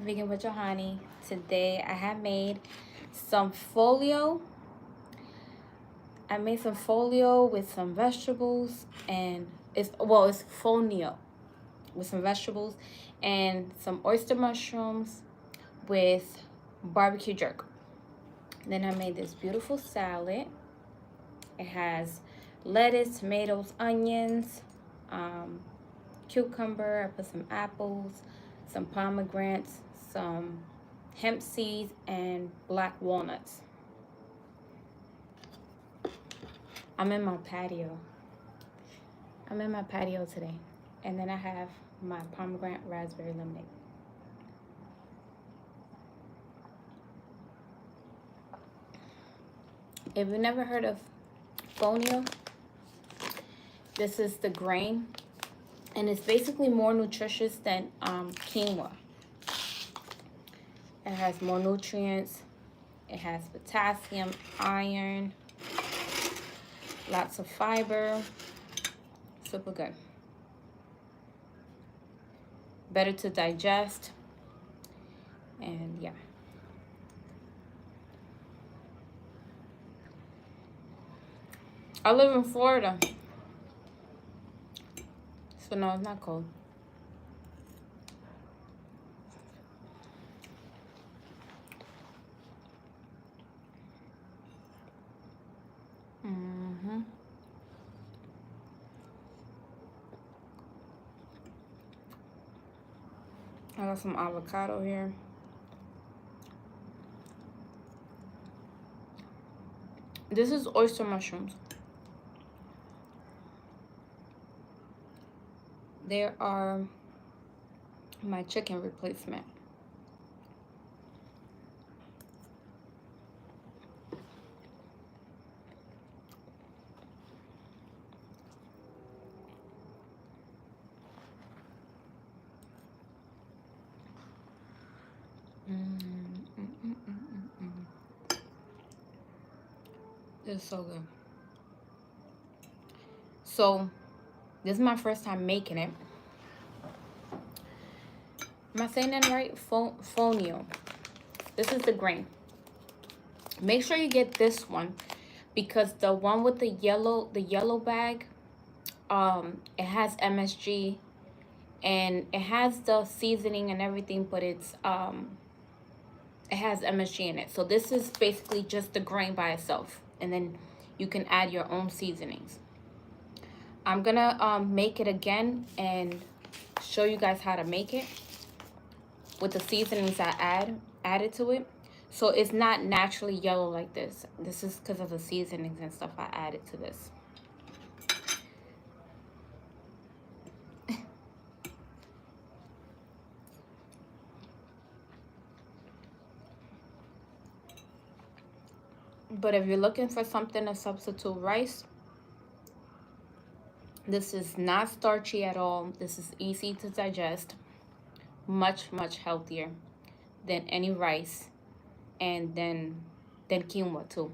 Vegan with Johanny. Today I have made some folio. I made some folio with some vegetables and it's fonio with some vegetables and some oyster mushrooms with barbecue jerk. Then I made this beautiful salad. It has lettuce, tomatoes, onions, cucumber. I put some apples, some pomegranates, some hemp seeds, and black walnuts. I'm in my patio. Today. And then I have my pomegranate raspberry lemonade. If you've never heard of fonio, this is the grain. And it's basically more nutritious than quinoa. It has more nutrients. It has potassium, iron, lots of fiber. Super good. Better to digest. And yeah. I live in Florida. So no, it's not cold. I got some avocado here. This is oyster mushrooms. They are my chicken replacement. It's so good. So, this is my first time making it. Am I saying that right? Fonio. This is the grain. Make sure you get this one because the one with the yellow bag, it has MSG and it has the seasoning and everything, but it has MSG in it. So this is basically just the grain by itself, and then you can add your own seasonings. I'm gonna make it again and show you guys how to make it with the seasonings I added to it. So it's not naturally yellow like this. This is because of the seasonings and stuff I added to this. But if you're looking for something to substitute rice, this is not starchy at all. This is easy to digest, much healthier than any rice, and then quinoa too.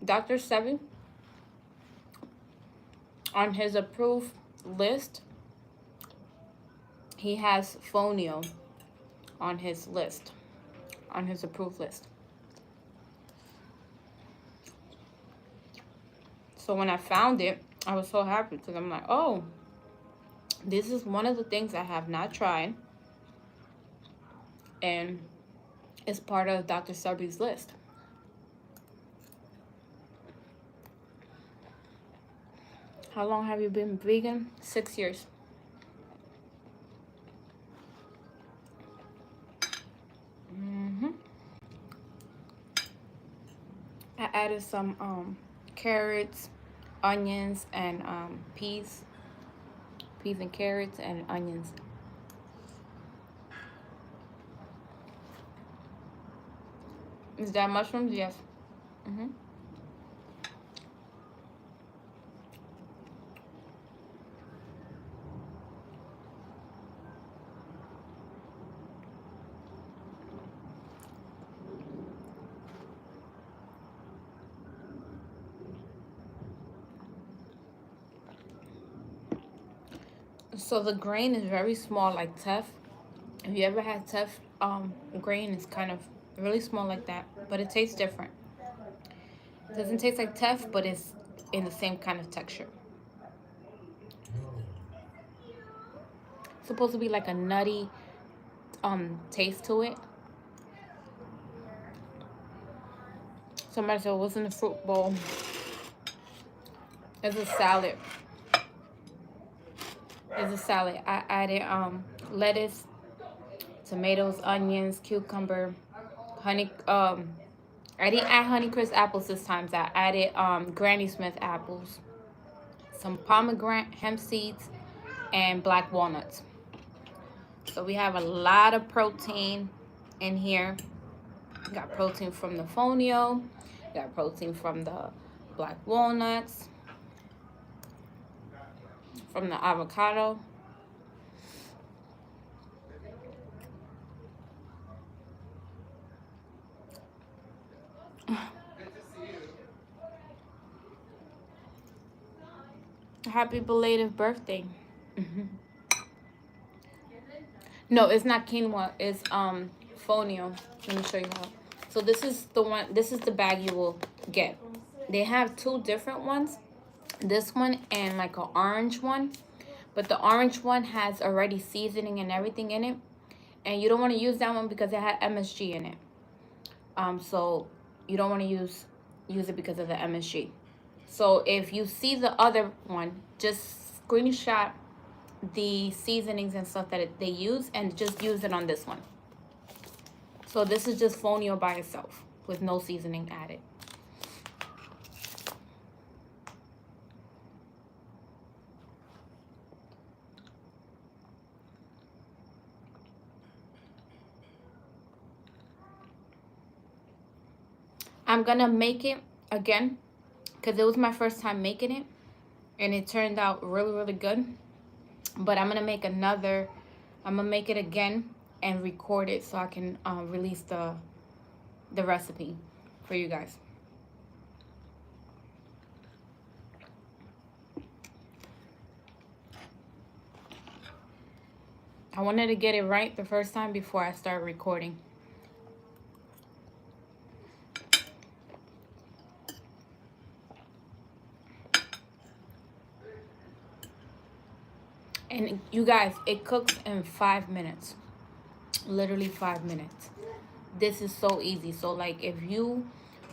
Dr. Sebi, on his approved list, he has fonio on his list, on his approved list. So when I found it, I was so happy because I'm like, oh, this is one of the things I have not tried. And it's part of Dr. Sebi's list. How long have you been vegan? 6 years. I added some carrots, onions, and peas and carrots and onions. Is that mushrooms? Yes. So the grain is very small, like teff. If you ever had teff, grain is kind of really small like that, but it tastes different. It doesn't taste like teff, but it's in the same kind of texture. It's supposed to be like a nutty taste to it. Somebody said, what's in the fruit bowl? It's a salad. It's a salad. I added lettuce, tomatoes, onions, cucumber, honey. I didn't add Honeycrisp apples this time. So I added Granny Smith apples, some pomegranate, hemp seeds, and black walnuts. So we have a lot of protein in here. We got protein from the fonio. We got protein from the black walnuts, from the avocado. Happy belated birthday. No, it's not quinoa. It's fonio. Let me show you how. So this is the one. This is the bag you will get. They have two different ones. This one and like an orange one, but the orange one has already seasoning and everything in it, and you don't want to use that one because it had MSG in it. So you don't want to use it because of the MSG. So if you see the other one, just screenshot the seasonings and stuff that they use and just use it on this one. So this is just fonio by itself with no seasoning added. I'm gonna make it again because it was my first time making it and it turned out really, really good. But I'm gonna make another. I'm gonna make it again and record it so I can release the recipe for you guys. I wanted to get it right the first time before I start recording. And you guys, it cooks in 5 minutes. Literally 5 minutes. This is so easy. So like if you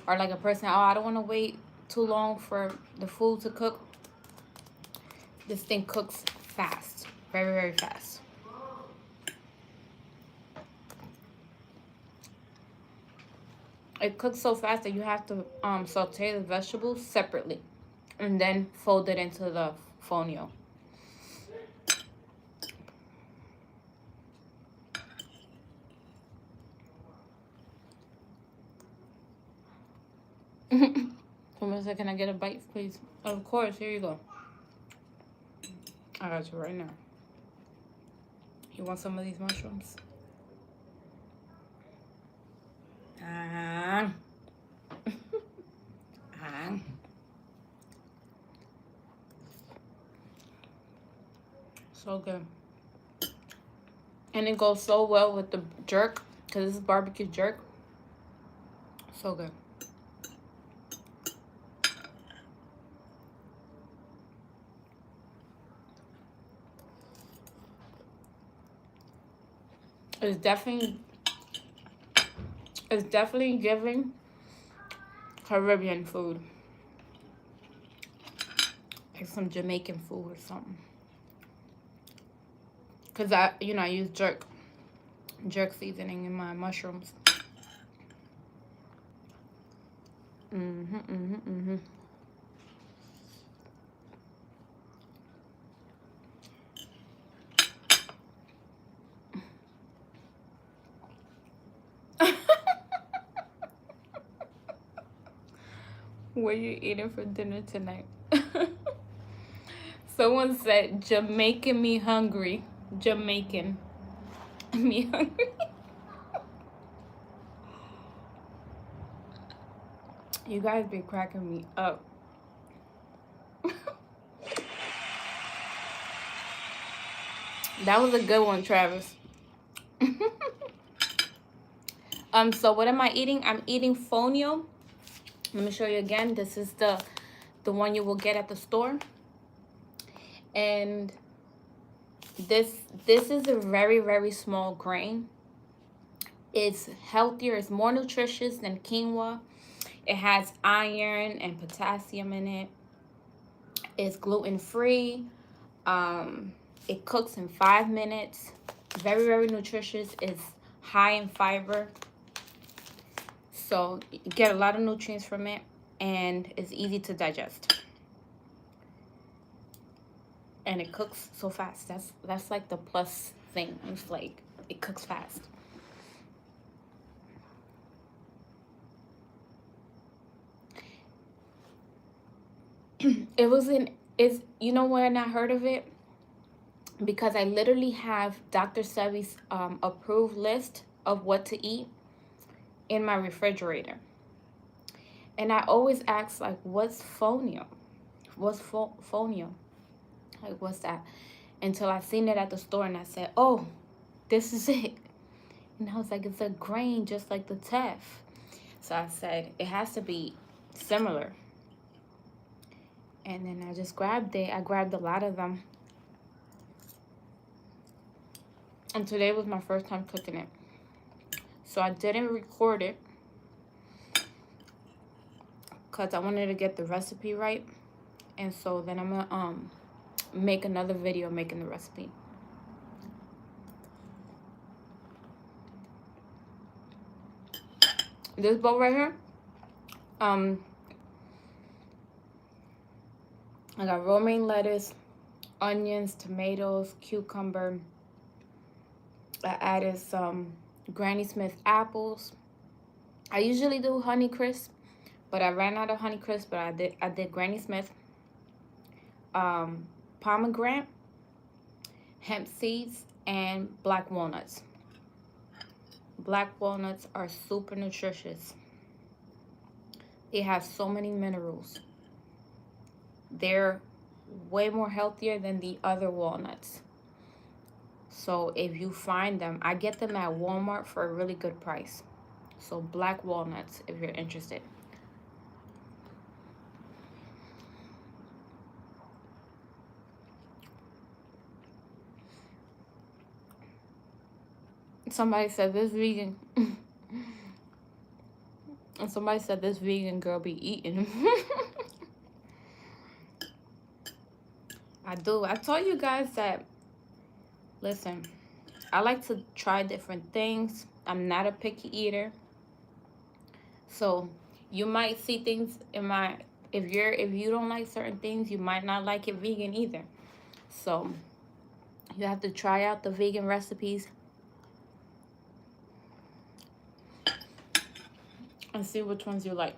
are like a person, oh, I don't want to wait too long for the food to cook. This thing cooks fast. Very, very fast. It cooks so fast that you have to saute the vegetables separately and then fold it into the fonio. Someone said, can I get a bite, please? Of course, here you go. I got you right now. You want some of these mushrooms? So good. And it goes so well with the jerk, because this is barbecue jerk. So good. It's definitely giving Caribbean food. Like some Jamaican food or something. Cause I use jerk seasoning in my mushrooms. What are you eating for dinner tonight? Someone said, Jamaican me hungry. Jamaican me hungry. You guys be cracking me up. That was a good one, Travis. So what am I eating? I'm eating Fonio. Let me show you again. This is the one you will get at the store. And this is a very, very small grain. It's healthier, it's more nutritious than quinoa. It has iron and potassium in it. It's gluten-free. It cooks in 5 minutes. Very, very nutritious. It's high in fiber. So you get a lot of nutrients from it, and it's easy to digest. And it cooks so fast. That's like the plus thing. It's like it cooks fast. It's you know when I heard of it? Because I literally have Dr. Sebi's approved list of what to eat in my refrigerator. And I always ask, like, what's Fonio? What's Fonio? Like, what's that? Until I seen it at the store and I said, oh, this is it. And I was like, it's a grain just like the teff. So I said, it has to be similar. And then I just grabbed it. I grabbed a lot of them. And today was my first time cooking it. So I didn't record it because I wanted to get the recipe right. And so then I'm gonna make another video making the recipe. This bowl right here, I got romaine lettuce, onions, tomatoes, cucumber. I added some Granny Smith apples. I usually do Honey Crisp, but I ran out of Honey Crisp, but I did Granny Smith. Pomegranate, hemp seeds, and black walnuts. Black walnuts are super nutritious. They have so many minerals. They're way more healthier than the other walnuts. So if you find them, I get them at Walmart for a really good price. So black walnuts, if you're interested. Somebody said this vegan. And somebody said this vegan girl be eating. I do. I told you guys that, listen, I like to try different things. I'm not a picky eater. So you might see things in my, if you don't like certain things, you might not like it vegan either. So you have to try out the vegan recipes and see which ones you like.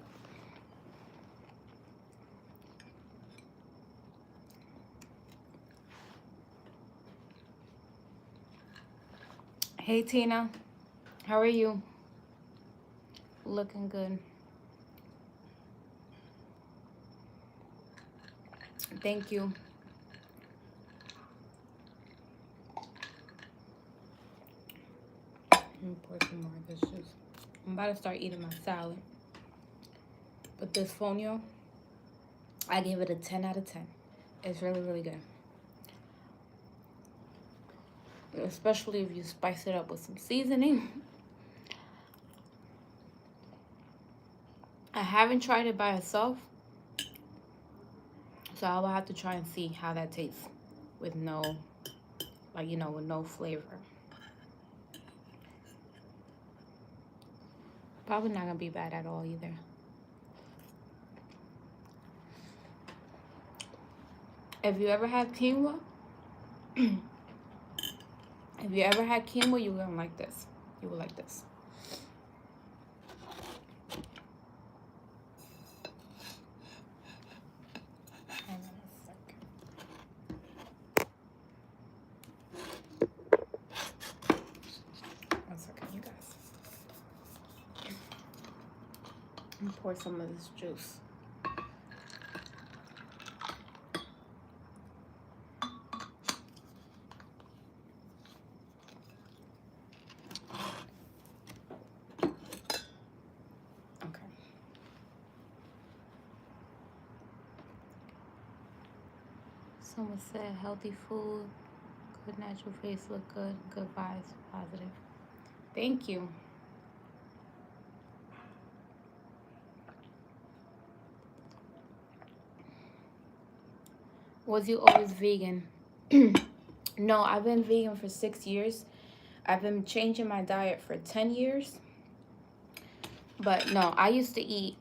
Hey Tina, how are you? Looking good. Thank you. Let me pour some more of this juice. I'm about to start eating my salad. But this Fonio, I give it a 10 out of 10. It's really, really good. Especially if you spice it up with some seasoning. I haven't tried it by itself. So I will have to try and see how that tastes with no, like, you know, with no flavor. Probably not gonna be bad at all either. If you ever had quinoa, if you ever had quinoa, you're gonna like this. You will like this. One second, you guys. Let me pour some of this juice. Someone said healthy food, good natural face, look good, good vibes, positive. Thank you. Was you always vegan? No, I've been vegan for 6 years. I've been changing my diet for 10 years. But no, I used to eat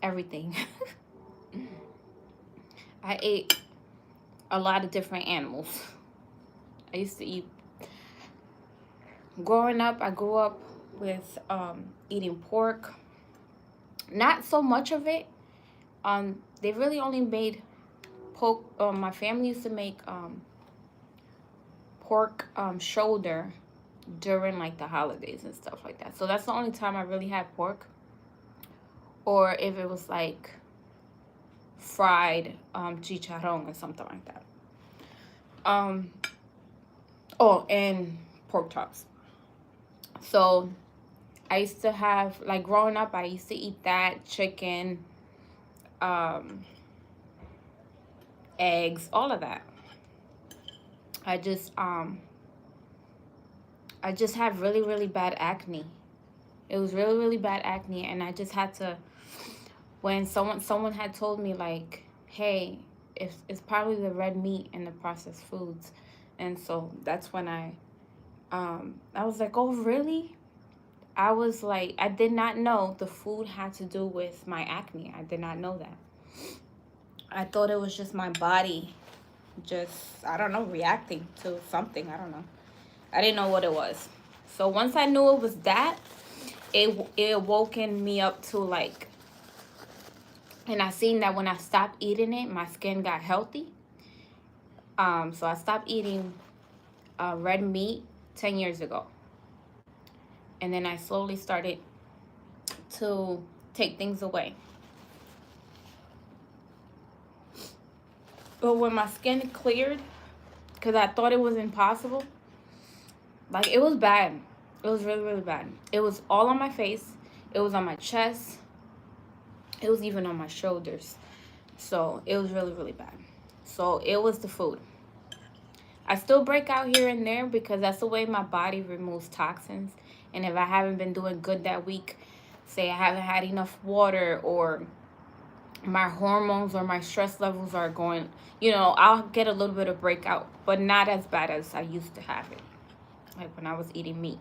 everything. I ate a lot of different animals. I used to eat. Growing up, I grew up with eating pork. Not so much of it. They really only made pork. My family used to make pork shoulder during like the holidays and stuff like that. So that's the only time I really had pork. Or if it was like fried chicharrón or something like that. Oh, and pork chops. So I used to have, like growing up, I used to eat that, chicken, eggs, all of that. I just had really, really bad acne. It was really, really bad acne, and I just had to, when someone had told me like, hey, it's probably the red meat and the processed foods. And so that's when I was like, oh, really? I was like, I did not know the food had to do with my acne. I did not know that. I thought it was just my body just, I don't know, reacting to something. I don't know. I didn't know what it was. So once I knew it was that, it woken me up to like, and I seen that when I stopped eating it, my skin got healthy. So I stopped eating red meat 10 years ago. And then I slowly started to take things away. But when my skin cleared, because I thought it was impossible, like it was bad. It was really, really bad. It was all on my face. It was on my chest. It was even on my shoulders. So it was really, really bad. So it was the food. I still break out here and there because that's the way my body removes toxins. And if I haven't been doing good that week, say I haven't had enough water, or my hormones or my stress levels are going, I'll get a little bit of breakout, but not as bad as I used to have it, like when I was eating meat.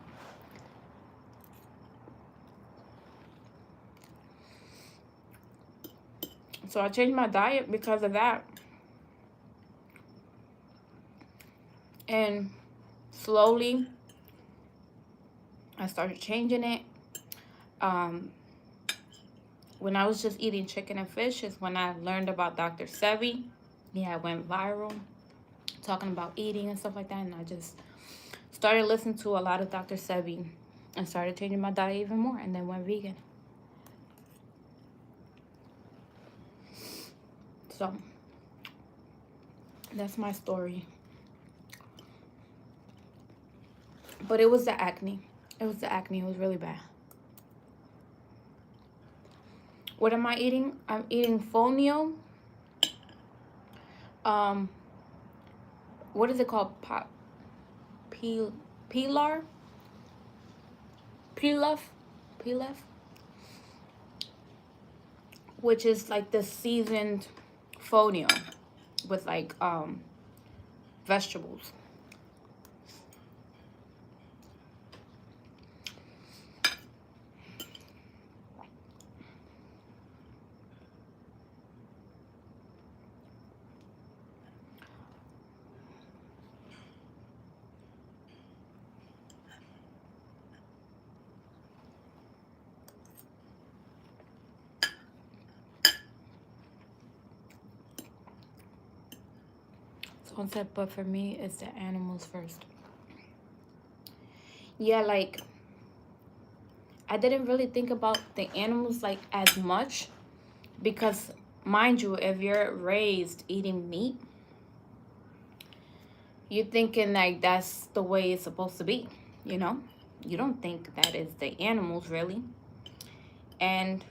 So I changed my diet because of that. And slowly, I started changing it. When I was just eating chicken and fish is when I learned about Dr. Sebi. Yeah, I went viral talking about eating and stuff like that. And I just started listening to a lot of Dr. Sebi and started changing my diet even more, and then went vegan. So that's my story. But it was the acne. It was the acne. It was really bad. What am I eating? I'm eating Fonio. What is it called? Pilaf? Which is like the seasoned Fonio with like vegetables. Someone said, but for me, it's the animals first. Yeah, like, I didn't really think about the animals, like, as much. Because, mind you, if you're raised eating meat, you're thinking, like, that's the way it's supposed to be, You don't think that is the animals, really. And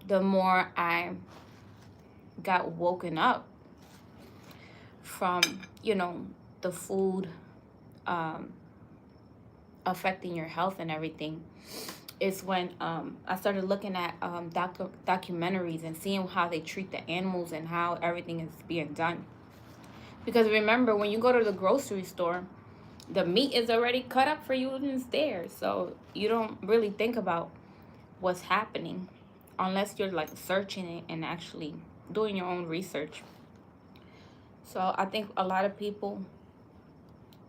the more I got woken up from, you know, the food affecting your health and everything is when I started looking at documentaries and seeing how they treat the animals and how everything is being done. Because remember, when you go to the grocery store, the meat is already cut up for you and it's there. So you don't really think about what's happening unless you're like searching it and actually doing your own research. So I think a lot of people,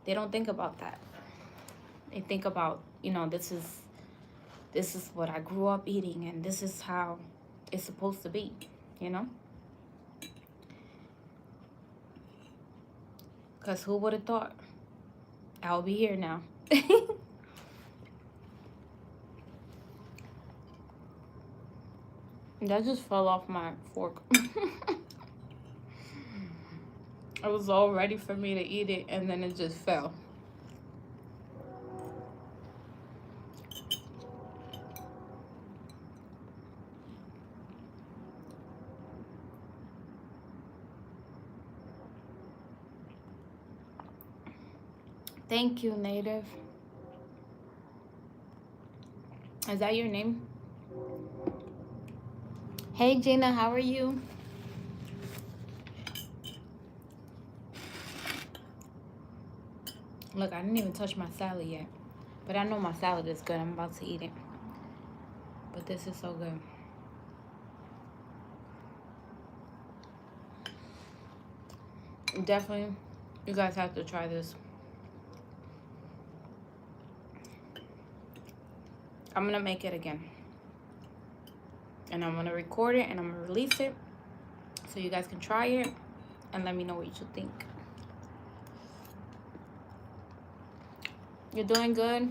they don't think about that. They think about, you know, this is what I grew up eating and this is how it's supposed to be, you know? Because who would have thought I'll be here now? That just fell off my fork. It was all ready for me to eat it and then it just fell. Thank you, Native. Is that your name? Hey, Gina, how are you? Look, I didn't even touch my salad yet. But I know my salad is good. I'm about to eat it. But this is so good. Definitely, you guys have to try this. I'm going to make it again. And I'm going to record it and I'm going to release it so you guys can try it and let me know what you think. You're doing good?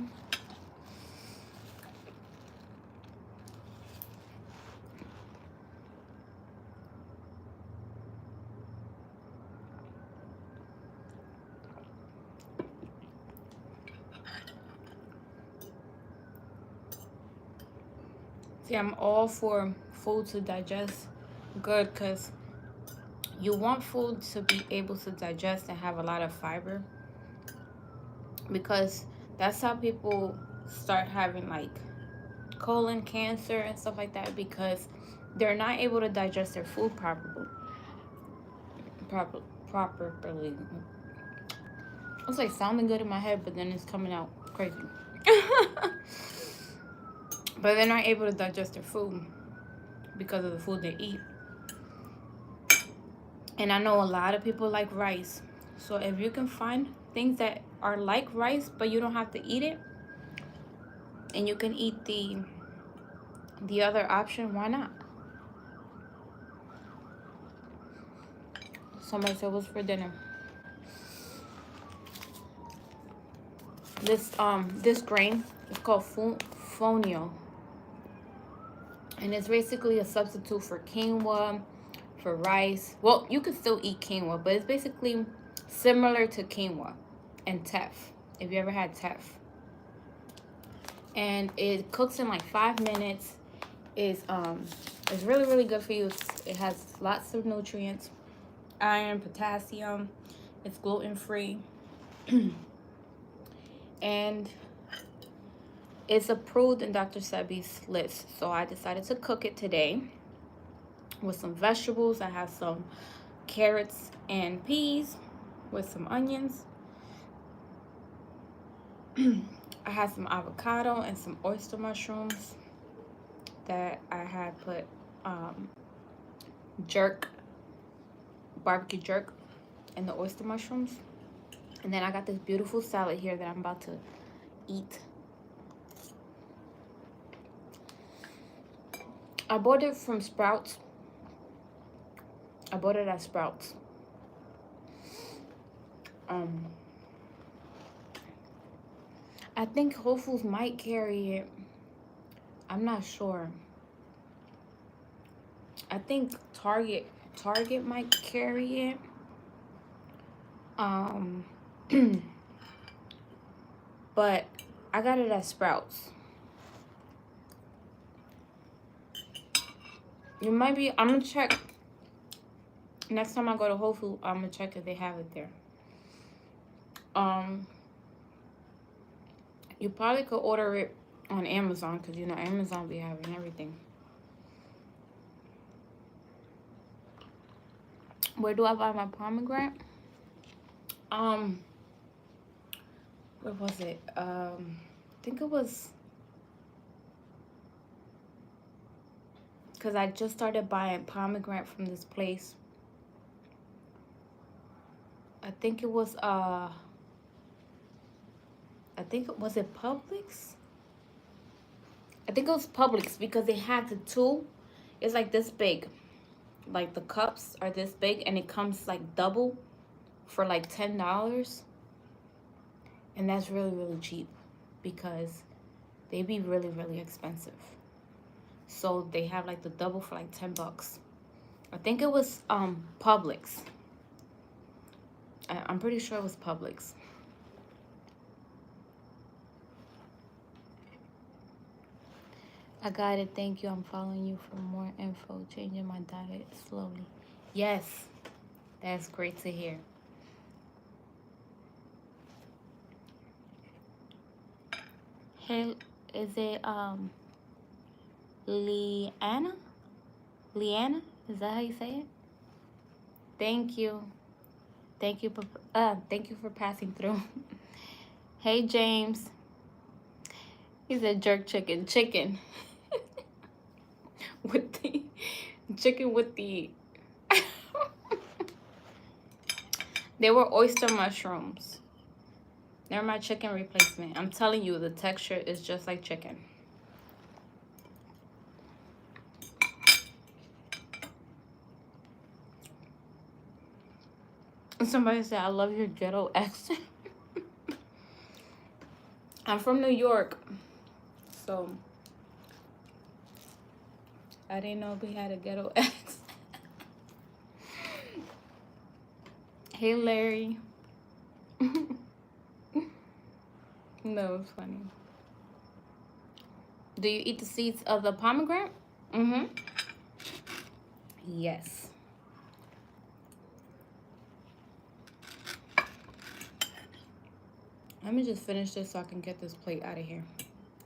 See, I'm all for food to digest good because you want food to be able to digest and have a lot of fiber, because that's how people start having like colon cancer and stuff like that, because they're not able to digest their food properly. It's like sounding good in my head, but then it's coming out crazy. But they're not able to digest their food because of the food they eat. And I know a lot of people like rice. So if you can find things that are like rice, but you don't have to eat it, and you can eat the other option, why not? Somebody said, what's for dinner? This grain is called fonio. And it's basically a substitute for quinoa, for rice. Well, you can still eat quinoa, but it's basically similar to quinoa and teff, if you ever had teff. And it cooks in like 5 minutes. It's really, really good for you. It has lots of nutrients, iron, potassium. It's gluten-free. And it's approved in Dr. Sebi's list. So I decided to cook it today with some vegetables. I have some carrots and peas with some onions. I had some avocado and some oyster mushrooms that I had put barbecue jerk in the oyster mushrooms. And then I got this beautiful salad here that I'm about to eat. I bought it from Sprouts. I bought it at Sprouts. I think Whole Foods might carry it. I'm not sure. I think Target might carry it. But I got it at Sprouts. You might be, I'm gonna check Next time I go to Whole Foods, I'm gonna check if they have it there. You probably could order it on Amazon, because you know Amazon be having everything. Where do I buy my pomegranate? Where was it? I think it was, because I just started buying pomegranate from this place. I think it was was it Publix? I think it was Publix, because they had the two. It's like this big. Like the cups are this big, and it comes like double for like $10. And that's really, really cheap, because they be really, really expensive. So they have like the double for like $10. I think it was Publix. I'm pretty sure it was Publix. I got it. Thank you. I'm following you for more info. Changing my diet slowly. Yes, that's great to hear. Hey, is it Leanna? Leanna? Is that how you say it? Thank you. Thank you for passing through. Hey, James. He said jerk chicken. Chicken. With the chicken with the they were oyster mushrooms. They're my chicken replacement. I'm telling you, the texture is just like chicken. Somebody said, I love your ghetto accent. I'm from New York, so I didn't know we had a ghetto accent. Hey, Larry. No, it's funny. Do you eat the seeds of the pomegranate? Mm-hmm. Yes. Let me just finish this so I can get this plate out of here.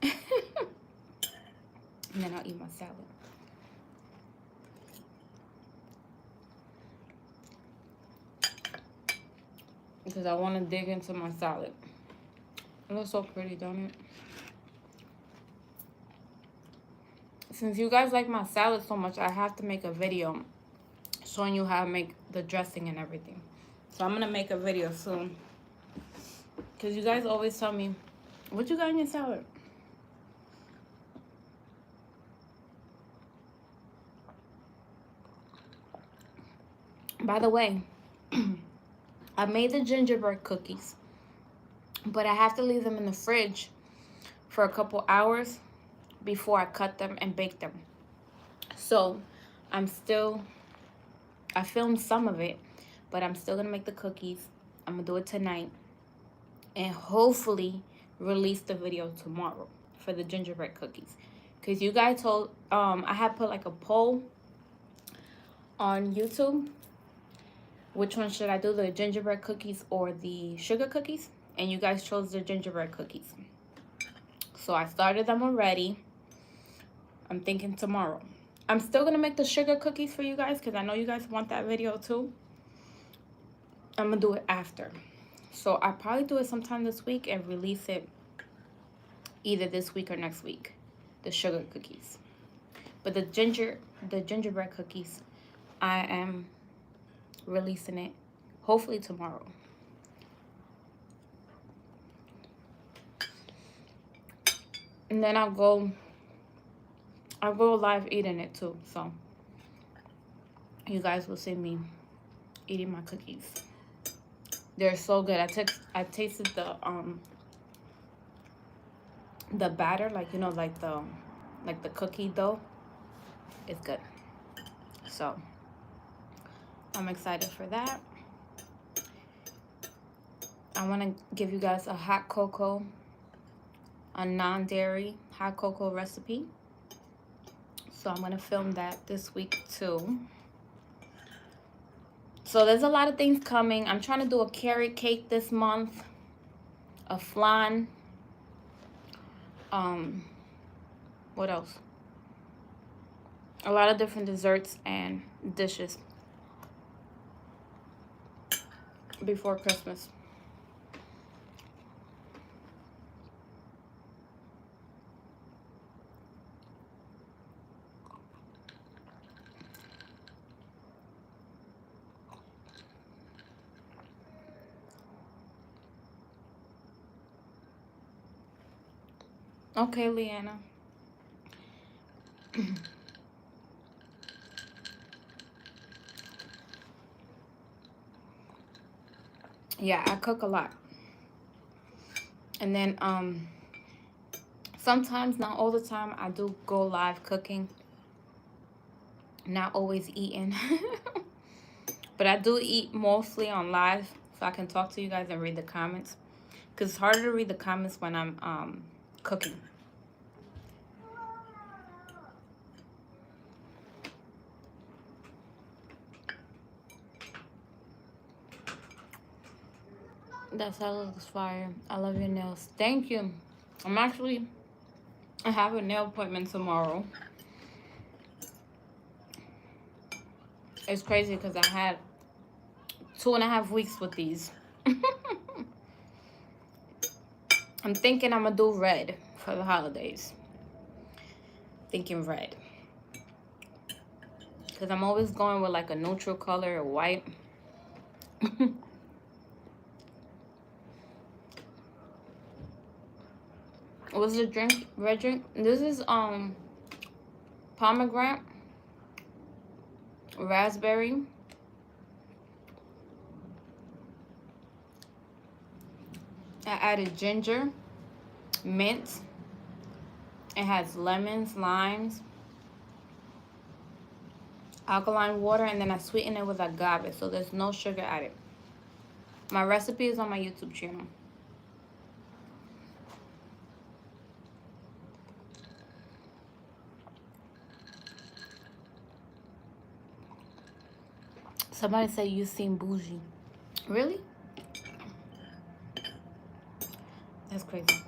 And then I'll eat my salad. Because I want to dig into my salad. It looks so pretty, don't it? Since you guys like my salad so much, I have to make a video showing you how to make the dressing and everything. So I'm going to make a video soon. Because you guys always tell me, what you got in your salad? By the way, I made the gingerbread cookies, but I have to leave them in the fridge for a couple hours before I cut them and bake them. So I filmed some of it, but I'm still gonna make the cookies. I'm gonna do it tonight and hopefully release the video tomorrow for the gingerbread cookies. Because you guys told, I had put like a poll on YouTube. Which one should I do, the gingerbread cookies or the sugar cookies? And you guys chose the gingerbread cookies. So I started them already. I'm thinking tomorrow. I'm still going to make the sugar cookies for you guys because I know you guys want that video too. I'm going to do it after. So I'll probably do it sometime this week and release it either this week or next week. The sugar cookies. But the gingerbread cookies, I am releasing it hopefully tomorrow. And then I'll go live eating it too, so you guys will see me eating my cookies. They're so good. I tasted the batter, like, you know, like the cookie dough. It's good. So I'm excited for that. I want to give you guys a hot cocoa, a non-dairy hot cocoa recipe. So I'm going to film that this week too. So there's a lot of things coming. I'm trying to do a carrot cake this month, a flan. What else? A lot of different desserts and dishes before Christmas. Okay, Leanna. Yeah, I cook a lot. And then sometimes, not all the time, I do go live cooking. Not always eating. But I do eat mostly on live, so I can talk to you guys and read the comments. Because it's harder to read the comments when I'm cooking. That salad looks fire. I love your nails. Thank you. I have a nail appointment tomorrow. It's crazy because I had 2.5 weeks with these. I'm thinking I'm gonna do red for the holidays. Thinking red. Because I'm always going with like a neutral color or white. What's the drink? Red drink? This is pomegranate, raspberry, I added ginger, mint. It has lemons, limes, alkaline water, and then I sweeten it with agave, so there's no sugar added. My recipe is on my YouTube channel. Somebody said you seem bougie. Really? That's crazy.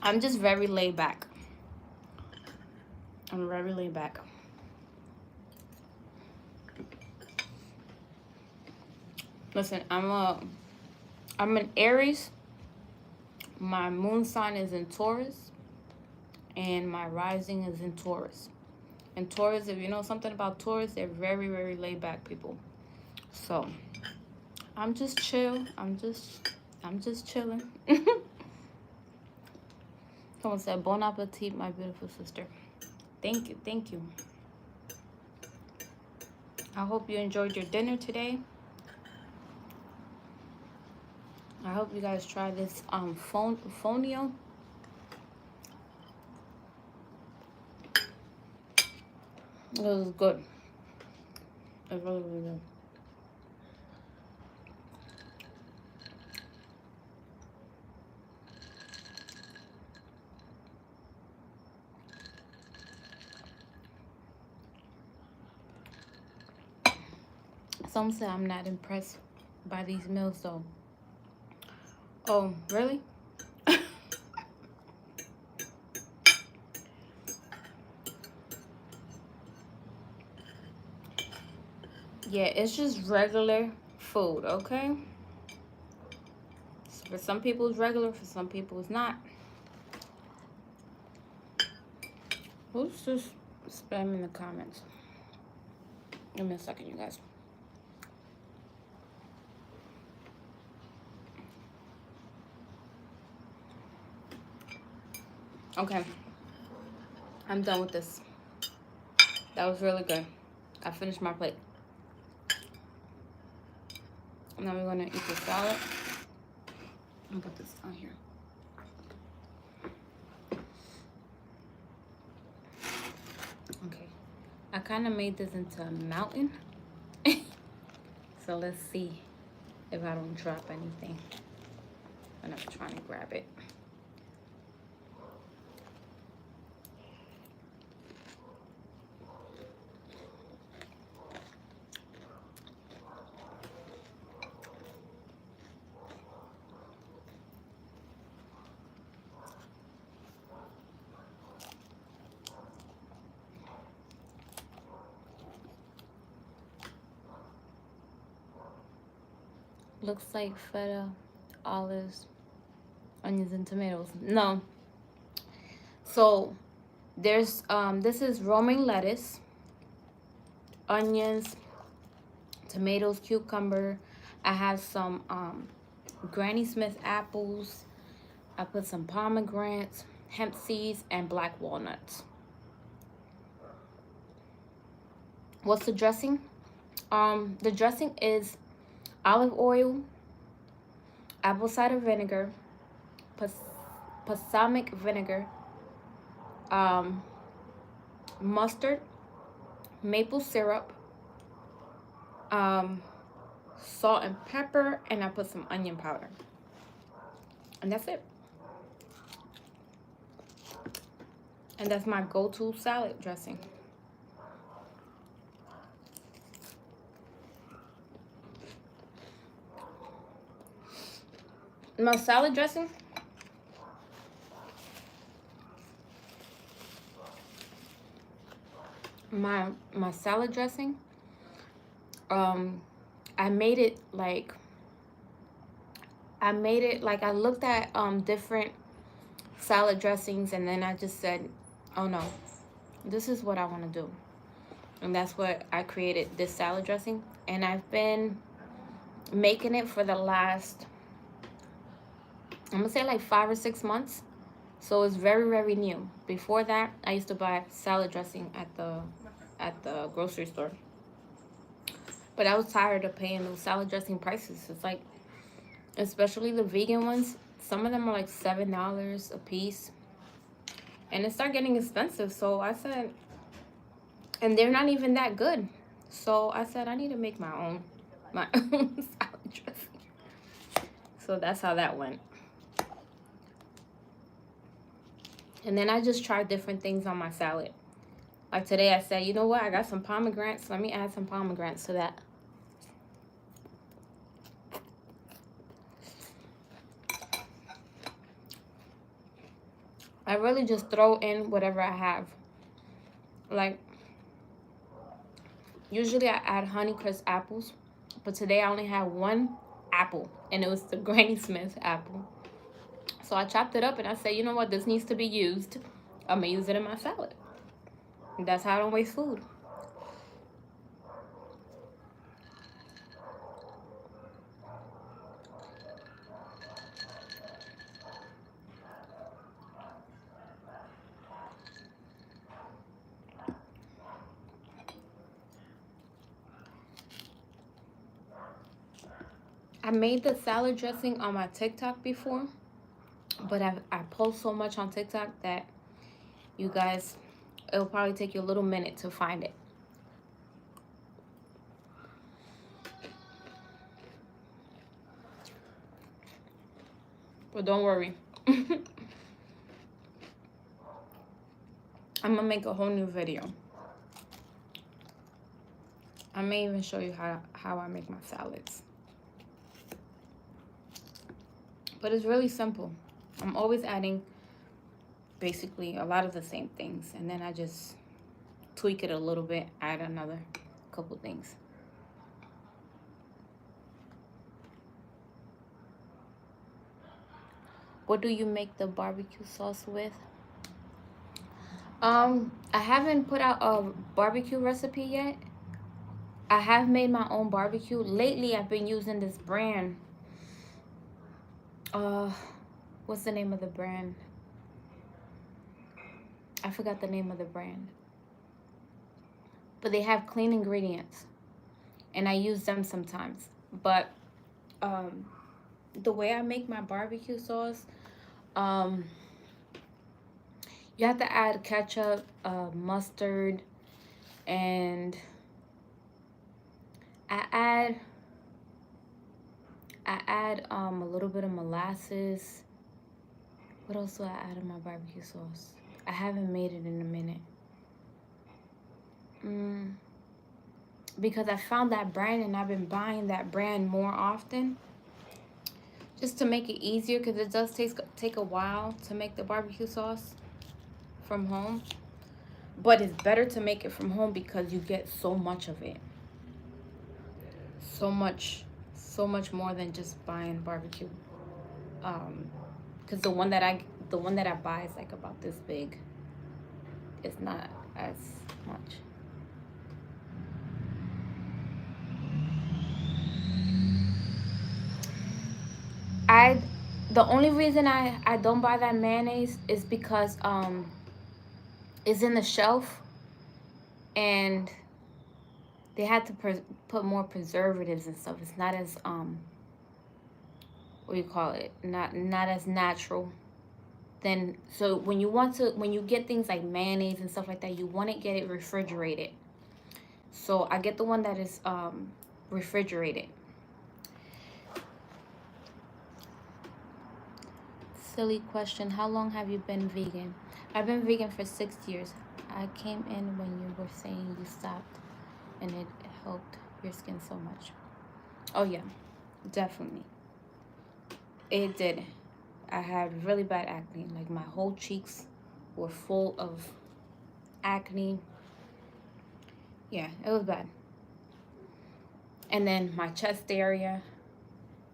I'm just very laid back. I'm very laid back. Listen, I'm an Aries. My moon sign is in Taurus, and my rising is in Taurus. And Taurus, if you know something about Taurus, they're very, very laid back people. So I'm just chill. I'm just chilling. Someone said, "Bon appetit, my beautiful sister." Thank you, thank you. I hope you enjoyed your dinner today. I hope you guys try this Fonio. It was good. It's really, really good. Some say I'm not impressed by these meals though. Oh, really? Yeah, it's just regular food, okay? For some people it's regular, for some people it's not. Who's just spamming the comments? Give me a second, you guys. Okay, I'm done with this. That was really good. I finished my plate. Now we're gonna eat the salad. I'll put this on here. Okay, I kind of made this into a mountain. So let's see if I don't drop anything when I'm trying to grab it. Looks like feta, olives, onions, and tomatoes. No. So there's this is romaine lettuce, onions, tomatoes, cucumber. I have some Granny Smith apples. I put some pomegranates, hemp seeds, and black walnuts. What's the dressing? The dressing is olive oil, apple cider vinegar, balsamic vinegar, mustard, maple syrup, salt and pepper, and I put some onion powder. And that's it. And that's my go-to salad dressing. My salad dressing, my salad dressing, I made it like I looked at different salad dressings, and then I just said, oh no, this is what I want to do. And that's what I created, this salad dressing. And I've been making it for the last, I'm gonna say like 5 or 6 months. So it's very, very new. Before that, I used to buy salad dressing at the grocery store. But I was tired of paying those salad dressing prices. It's like, especially the vegan ones, some of them are like $7 a piece. And it started getting expensive. So I said, and they're not even that good. So I said, I need to make my own salad dressing. So that's how that went. And then I just tried different things on my salad. Like today I said, you know what? I got some pomegranates. Let me add some pomegranates to that. I really just throw in whatever I have. Like, usually I add Honeycrisp apples. But today I only had one apple. And it was the Granny Smith apple. So I chopped it up and I said, you know what? This needs to be used. I'm going to use it in my salad. And that's how I don't waste food. I made the salad dressing on my TikTok before. But I post so much on TikTok that you guys, it'll probably take you a little minute to find it. But don't worry. I'm gonna make a whole new video. I may even show you how I make my salads. But it's really simple. I'm always adding basically a lot of the same things. And then I just tweak it a little bit, add another couple things. What do you make the barbecue sauce with? I haven't put out a barbecue recipe yet. I have made my own barbecue. Lately, I've been using this brand. What's the name of the brand? I forgot the name of the brand. But they have clean ingredients. And I use them sometimes. But the way I make my barbecue sauce, you have to add ketchup, mustard, and I add a little bit of molasses. What else do I add in my barbecue sauce? I haven't made it in a minute. Because I found that brand and I've been buying that brand more often. Just to make it easier, because it does take a while to make the barbecue sauce from home. But it's better to make it from home because you get so much of it. So much so much more than just buying barbecue. Because the one that I buy is like about this big. It's not as much. I the only reason I don't buy that mayonnaise is because it's in the shelf, and they had to put more preservatives and stuff. It's not as what do you call it? Not as natural. Then so when you get things like mayonnaise and stuff like that, you want to get it refrigerated. So I get the one that is refrigerated. Silly question. How long have you been vegan? I've been vegan for 6 years. I came in when you were saying you stopped and it helped your skin so much. Oh yeah, definitely. It did. I had really bad acne. Like my whole cheeks were full of acne. Yeah, it was bad. And then my chest area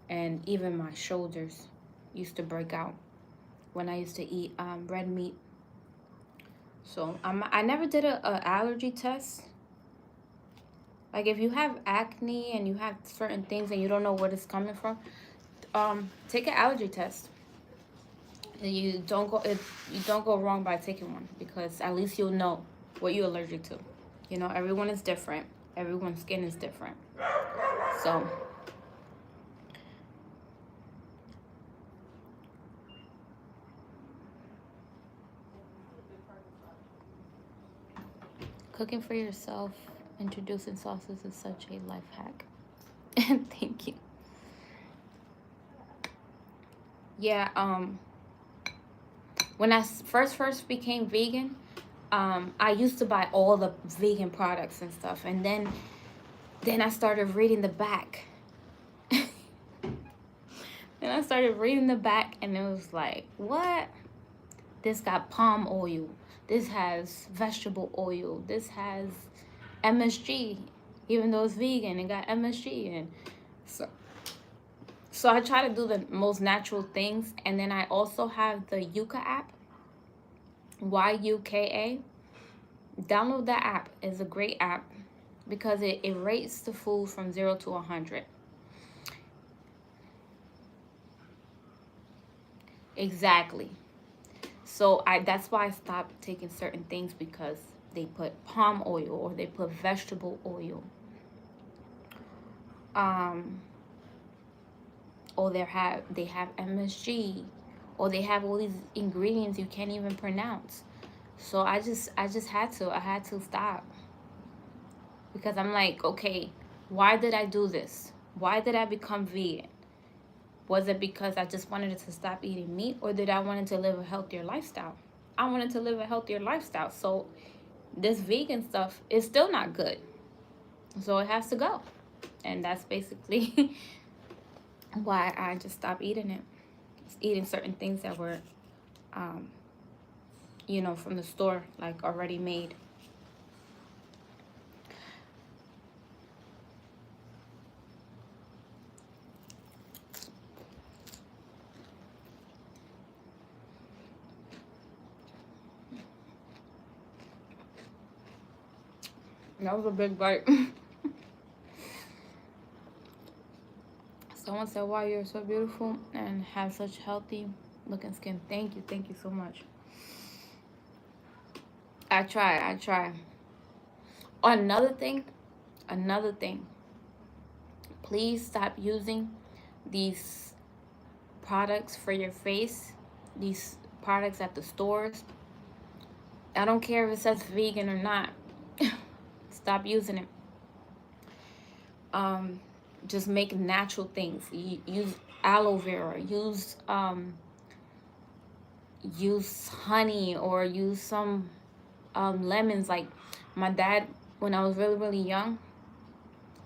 and even my shoulders used to break out when I used to eat red meat. So I never did a allergy test. Like if you have acne and you have certain things and you don't know where it's coming from, take an allergy test. You don't go wrong by taking one, because at least you'll know what you're allergic to. You know, everyone is different. Everyone's skin is different. So cooking for yourself, introducing sauces is such a life hack. Thank you. Yeah, when I first became vegan, I used to buy all the vegan products and stuff, and then I started reading the back. Then I started reading the back, and it was like, what? This got palm oil. This has vegetable oil. This has MSG. Even though it's vegan, it got MSG. And so I try to do the most natural things. And then I also have the Yuka app. YUKA. Download that app. It's a great app because it rates the food from 0 to 100. Exactly. So that's why I stopped taking certain things, because they put palm oil or they put vegetable oil. Or they have MSG, or they have all these ingredients you can't even pronounce. So I just had to stop, because I'm like, okay, why did I do this? Why did I become vegan? Was it because I just wanted to stop eating meat, or did I wanted to live a healthier lifestyle? I wanted to live a healthier lifestyle. So this vegan stuff is still not good. So it has to go. And that's basically why I just stopped eating it. Eating certain things that were, from the store, like already made. That was a big bite. Someone said, wow, you're so beautiful and have such healthy looking skin. Thank you so much. I try. Another thing, please stop using these products for your face, these products at the stores. I don't care if it says vegan or not. Stop using it. Just make natural things. Use aloe vera. Use honey, or use some lemons. Like my dad, when I was really young,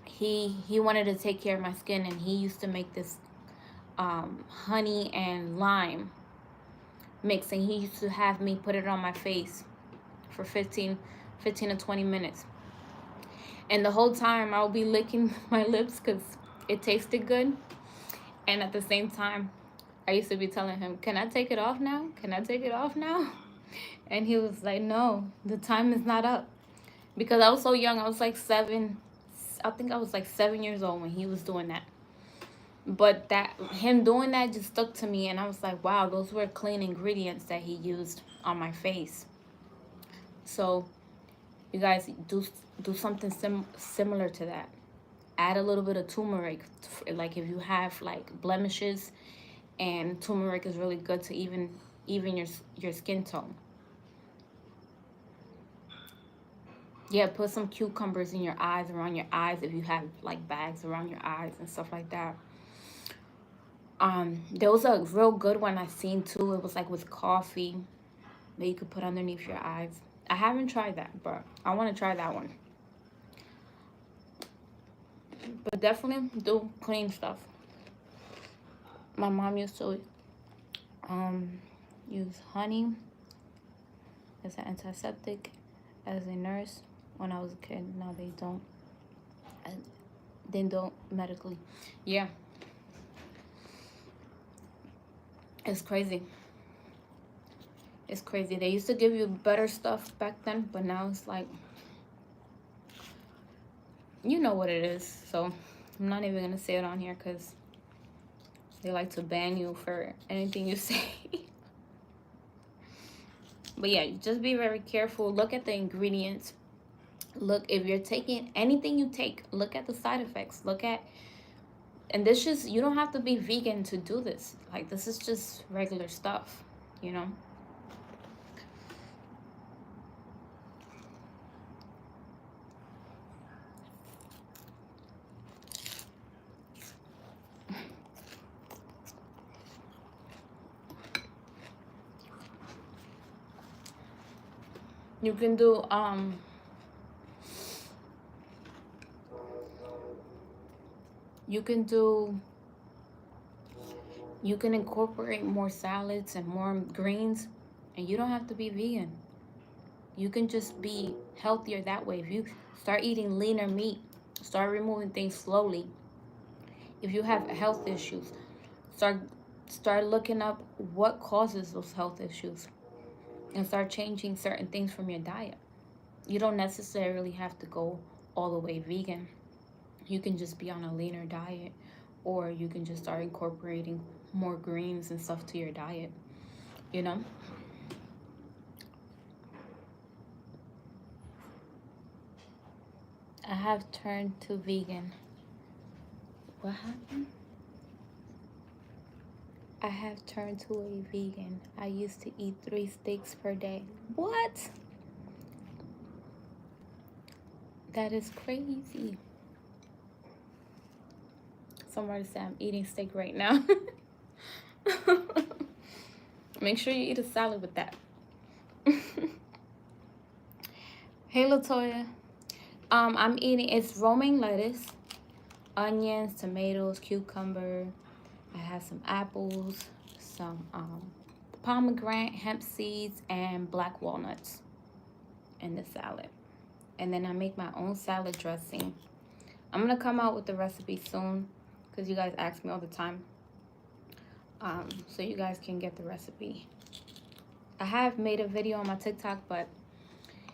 he wanted to take care of my skin, and he used to make this honey and lime mix, and he used to have me put it on my face for 15 to 20 minutes. And the whole time I'll be licking my lips, because it tasted good. And at the same time, I used to be telling him, can I take it off now? Can I take it off now? And he was like, no, the time is not up. Because I was so young. I was like 7. I think I was like 7 years old when he was doing that. But that him doing that just stuck to me. And I was like, wow, those were clean ingredients that he used on my face. So you guys do something similar to that. Add a little bit of turmeric. Like if you have like blemishes, and turmeric is really good to even your skin tone. Yeah, put some cucumbers in your eyes, around your eyes, if you have like bags around your eyes and stuff like that. There was a real good one I seen too. It was like with coffee that you could put underneath your eyes. I haven't tried that, but I want to try that one. But definitely do clean stuff. My mom used to use honey as an antiseptic as a nurse when I was a kid. Now they don't. And they don't medically. Yeah. It's crazy. It's crazy. They used to give you better stuff back then, but now it's like, you know what it is. So I'm not even gonna say it on here because they like to ban you for anything you say. But yeah, just be very careful. Look at the ingredients. Look, if you're taking anything you take, look at the side effects. Look at, and this just, you don't have to be vegan to do this. Like, this is just regular stuff, you know? You can do, you can incorporate more salads and more greens, and you don't have to be vegan. You can just be healthier that way. If you start eating leaner meat, start removing things slowly. If you have health issues, start looking up what causes those health issues and start changing certain things from your diet. You don't necessarily have to go all the way vegan. You can just be on a leaner diet, or you can just start incorporating more greens and stuff to your diet, you know? I have turned to vegan. What happened? I have turned to a vegan. I used to eat 3 steaks per day. What? That is crazy. Somebody said I'm eating steak right now. Make sure you eat a salad with that. Hey, Latoya. I'm eating, it's romaine lettuce, onions, tomatoes, cucumber. I have some apples, some pomegranate, hemp seeds, and black walnuts in the salad. And then I make my own salad dressing. I'm going to come out with the recipe soon because you guys ask me all the time. So you guys can get the recipe. I have made a video on my TikTok, but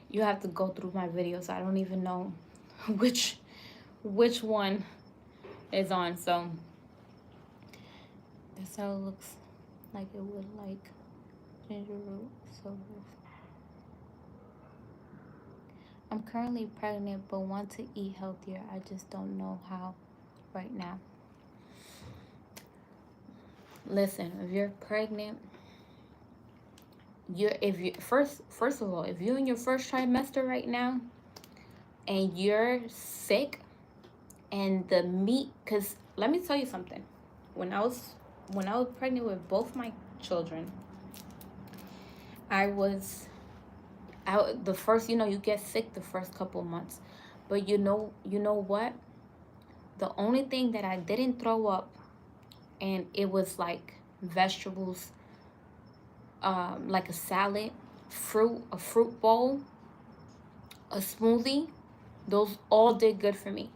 you have to go through my videos. I don't even know which one is on. So that's how it looks like. It would like ginger root. So I'm currently pregnant but want to eat healthier. I just don't know how right now. Listen, if you're pregnant, first of all, if you're in your first trimester right now and you're sick and the meat, because let me tell you something. When I was pregnant with both my children, the first, you get sick the first couple months, but you know what? The only thing that I didn't throw up, and it was like vegetables, like a salad, a fruit bowl, a smoothie. Those all did good for me.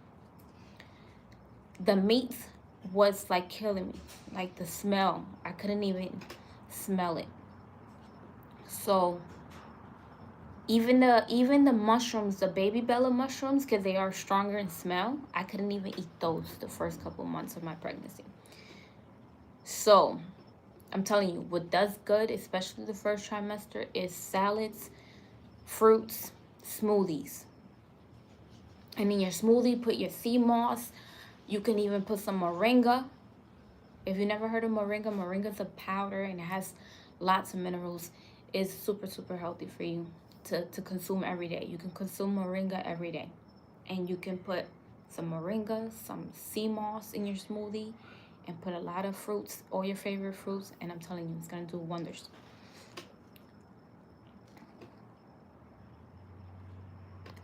the meat was like killing me. Like the smell, I couldn't even smell it. So even the mushrooms, the baby bella mushrooms, because they are stronger in smell, I couldn't even eat those the first couple months of my pregnancy. So I'm telling you, what does good, especially the first trimester, is salads, fruits, smoothies. And in your smoothie, put your sea moss. You can even put some moringa. If you never heard of moringa, moringa is a powder and it has lots of minerals. It's super, super healthy for you to consume every day. You can consume moringa every day. And you can put some moringa, some sea moss in your smoothie, and put a lot of fruits, all your favorite fruits, and I'm telling you, it's going to do wonders.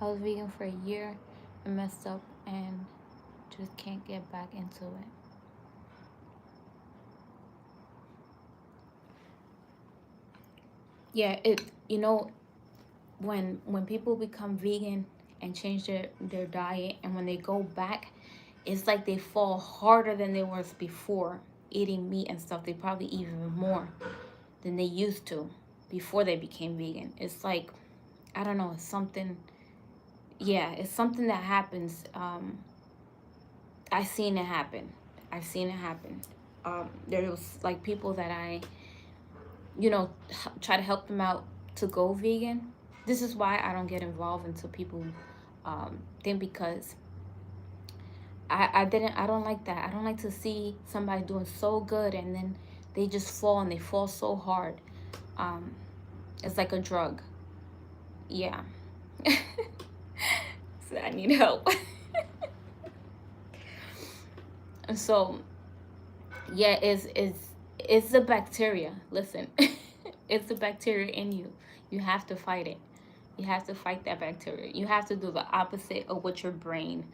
I was vegan for a year and messed up and just can't get back into it. Yeah, when people become vegan and change their diet, and when they go back, it's like they fall harder than they were before eating meat and stuff. They probably eat even more than they used to before they became vegan. It's like, I don't know, it's something, yeah, it's something that happens. I've seen it happen. There was like people that I, try to help them out to go vegan. This is why I don't get involved into people thing, because I don't like that. I don't like to see somebody doing so good and then they just fall, and they fall so hard. It's like a drug. Yeah. So I need help. And so yeah, it's the bacteria. Listen, it's the bacteria in you. You have to fight it. You have to fight that bacteria. You have to do the opposite of what your brain,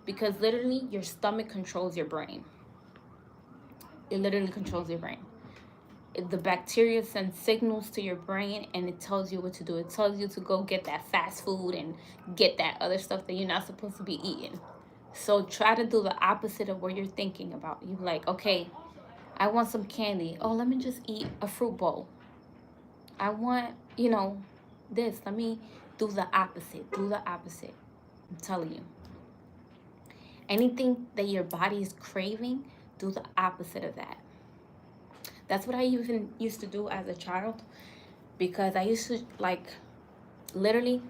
because literally your stomach controls your brain. It literally controls your brain. The bacteria sends signals to your brain, and it tells you what to do. It tells you to go get that fast food and get that other stuff that you're not supposed to be eating. So try to do the opposite of what you're thinking about. You're like, okay, I want some candy. Oh, let me just eat a fruit bowl. I want, this. Let me do the opposite. Do the opposite. I'm telling you. Anything that your body is craving, do the opposite of that. That's what I even used to do as a child, because I used to, like, literally,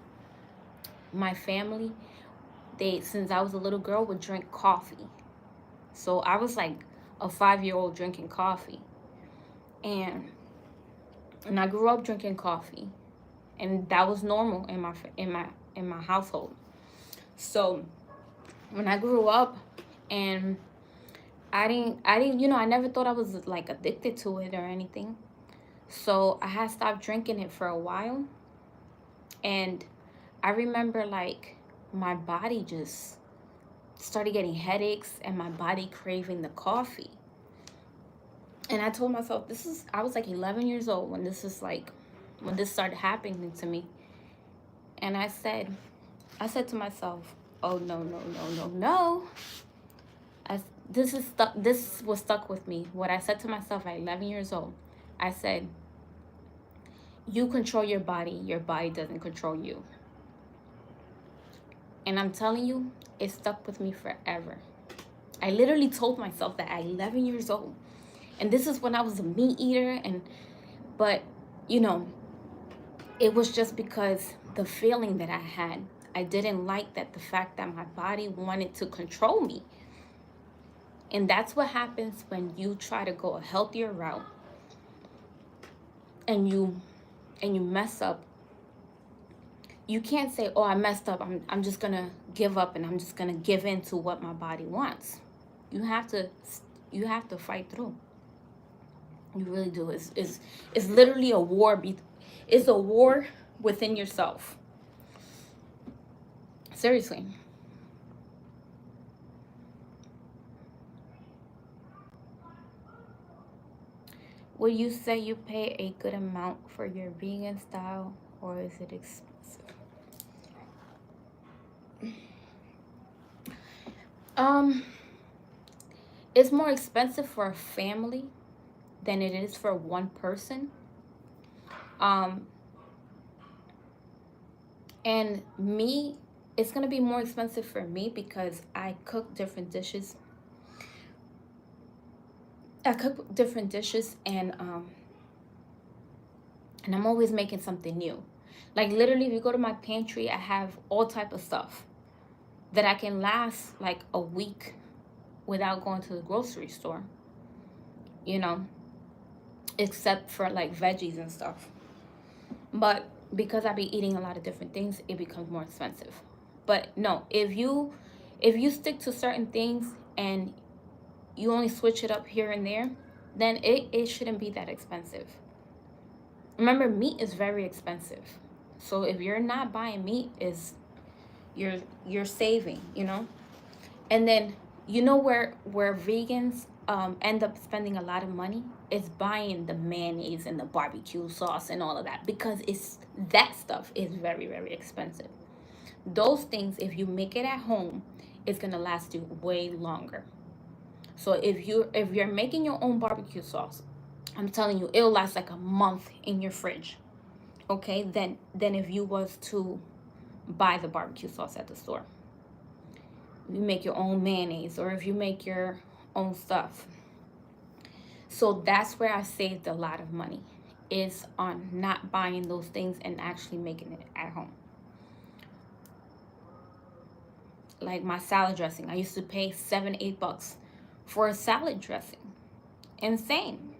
my family, since I was a little girl, would drink coffee. So I was like a 5-year-old drinking coffee. And I grew up drinking coffee, and that was normal in my household. So when I grew up, and I didn't, I never thought I was like addicted to it or anything. So I had stopped drinking it for a while, and I remember like my body just started getting headaches and my body craving the coffee. And I told myself, I was like 11 years old when this started happening to me. And I said to myself, oh, no, no, no, no, no. This was stuck with me. What I said to myself at 11 years old, I said, you control your body doesn't control you. And I'm telling you, it stuck with me forever. I literally told myself that at 11 years old. And this is when I was a meat eater, but it was just because the feeling that I had. I didn't like the fact that my body wanted to control me. And that's what happens when you try to go a healthier route and you mess up. You can't say, oh, I messed up. I'm just going to give up, and I'm just going to give in to what my body wants. You have to fight through. You really do. It's literally a war. It's a war within yourself. Seriously. Would you say you pay a good amount for your vegan style, or is it expensive? it's more expensive for a family than it is for one person. Um, and me, it's gonna be more expensive for me because I cook different dishes. And I'm always making something new. Like literally, if you go to my pantry, I have all type of stuff that I can last like a week without going to the grocery store, you know, except for like veggies and stuff. But because I be eating a lot of different things, it becomes more expensive. But no, if you stick to certain things and you only switch it up here and there, then it shouldn't be that expensive. Remember, meat is very expensive. So if you're not buying meat, is you're saving, you know? And then you know where vegans end up spending a lot of money is buying the mayonnaise and the barbecue sauce and all of that, because it's that stuff is very, very expensive. Those things, if you make it at home, it's gonna last you way longer. So if you're making your own barbecue sauce, I'm telling you, it'll last like a month in your fridge. Okay, then if you was to buy the barbecue sauce at the store, you make your own mayonnaise, or if you make your own stuff. So that's where I saved a lot of money, is on not buying those things and actually making it at home. Like my salad dressing, I used to pay $7-8 for a salad dressing. Insane.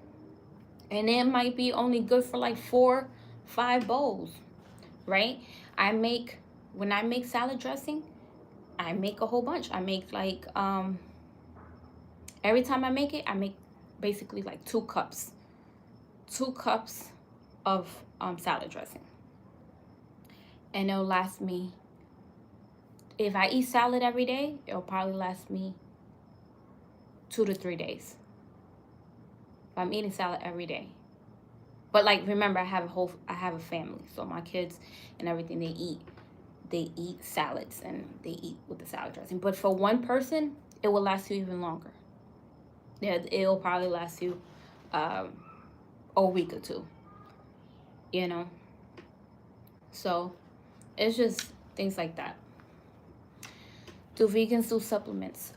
And it might be only good for like 4-5 bowls, right? I make When I make salad dressing, I make a whole bunch. I make like every time I make it, I make basically like 2 cups of salad dressing, and it'll last me. If I eat salad every day, it'll probably last me 2 to 3 days. If I'm eating salad every day. But like, remember, I have a family, so my kids and everything, they eat salads and they eat with the salad dressing. But for one person, it will last you even longer. Yeah, it'll probably last you a week or two, you know. So it's just things like that. Do vegans do supplements?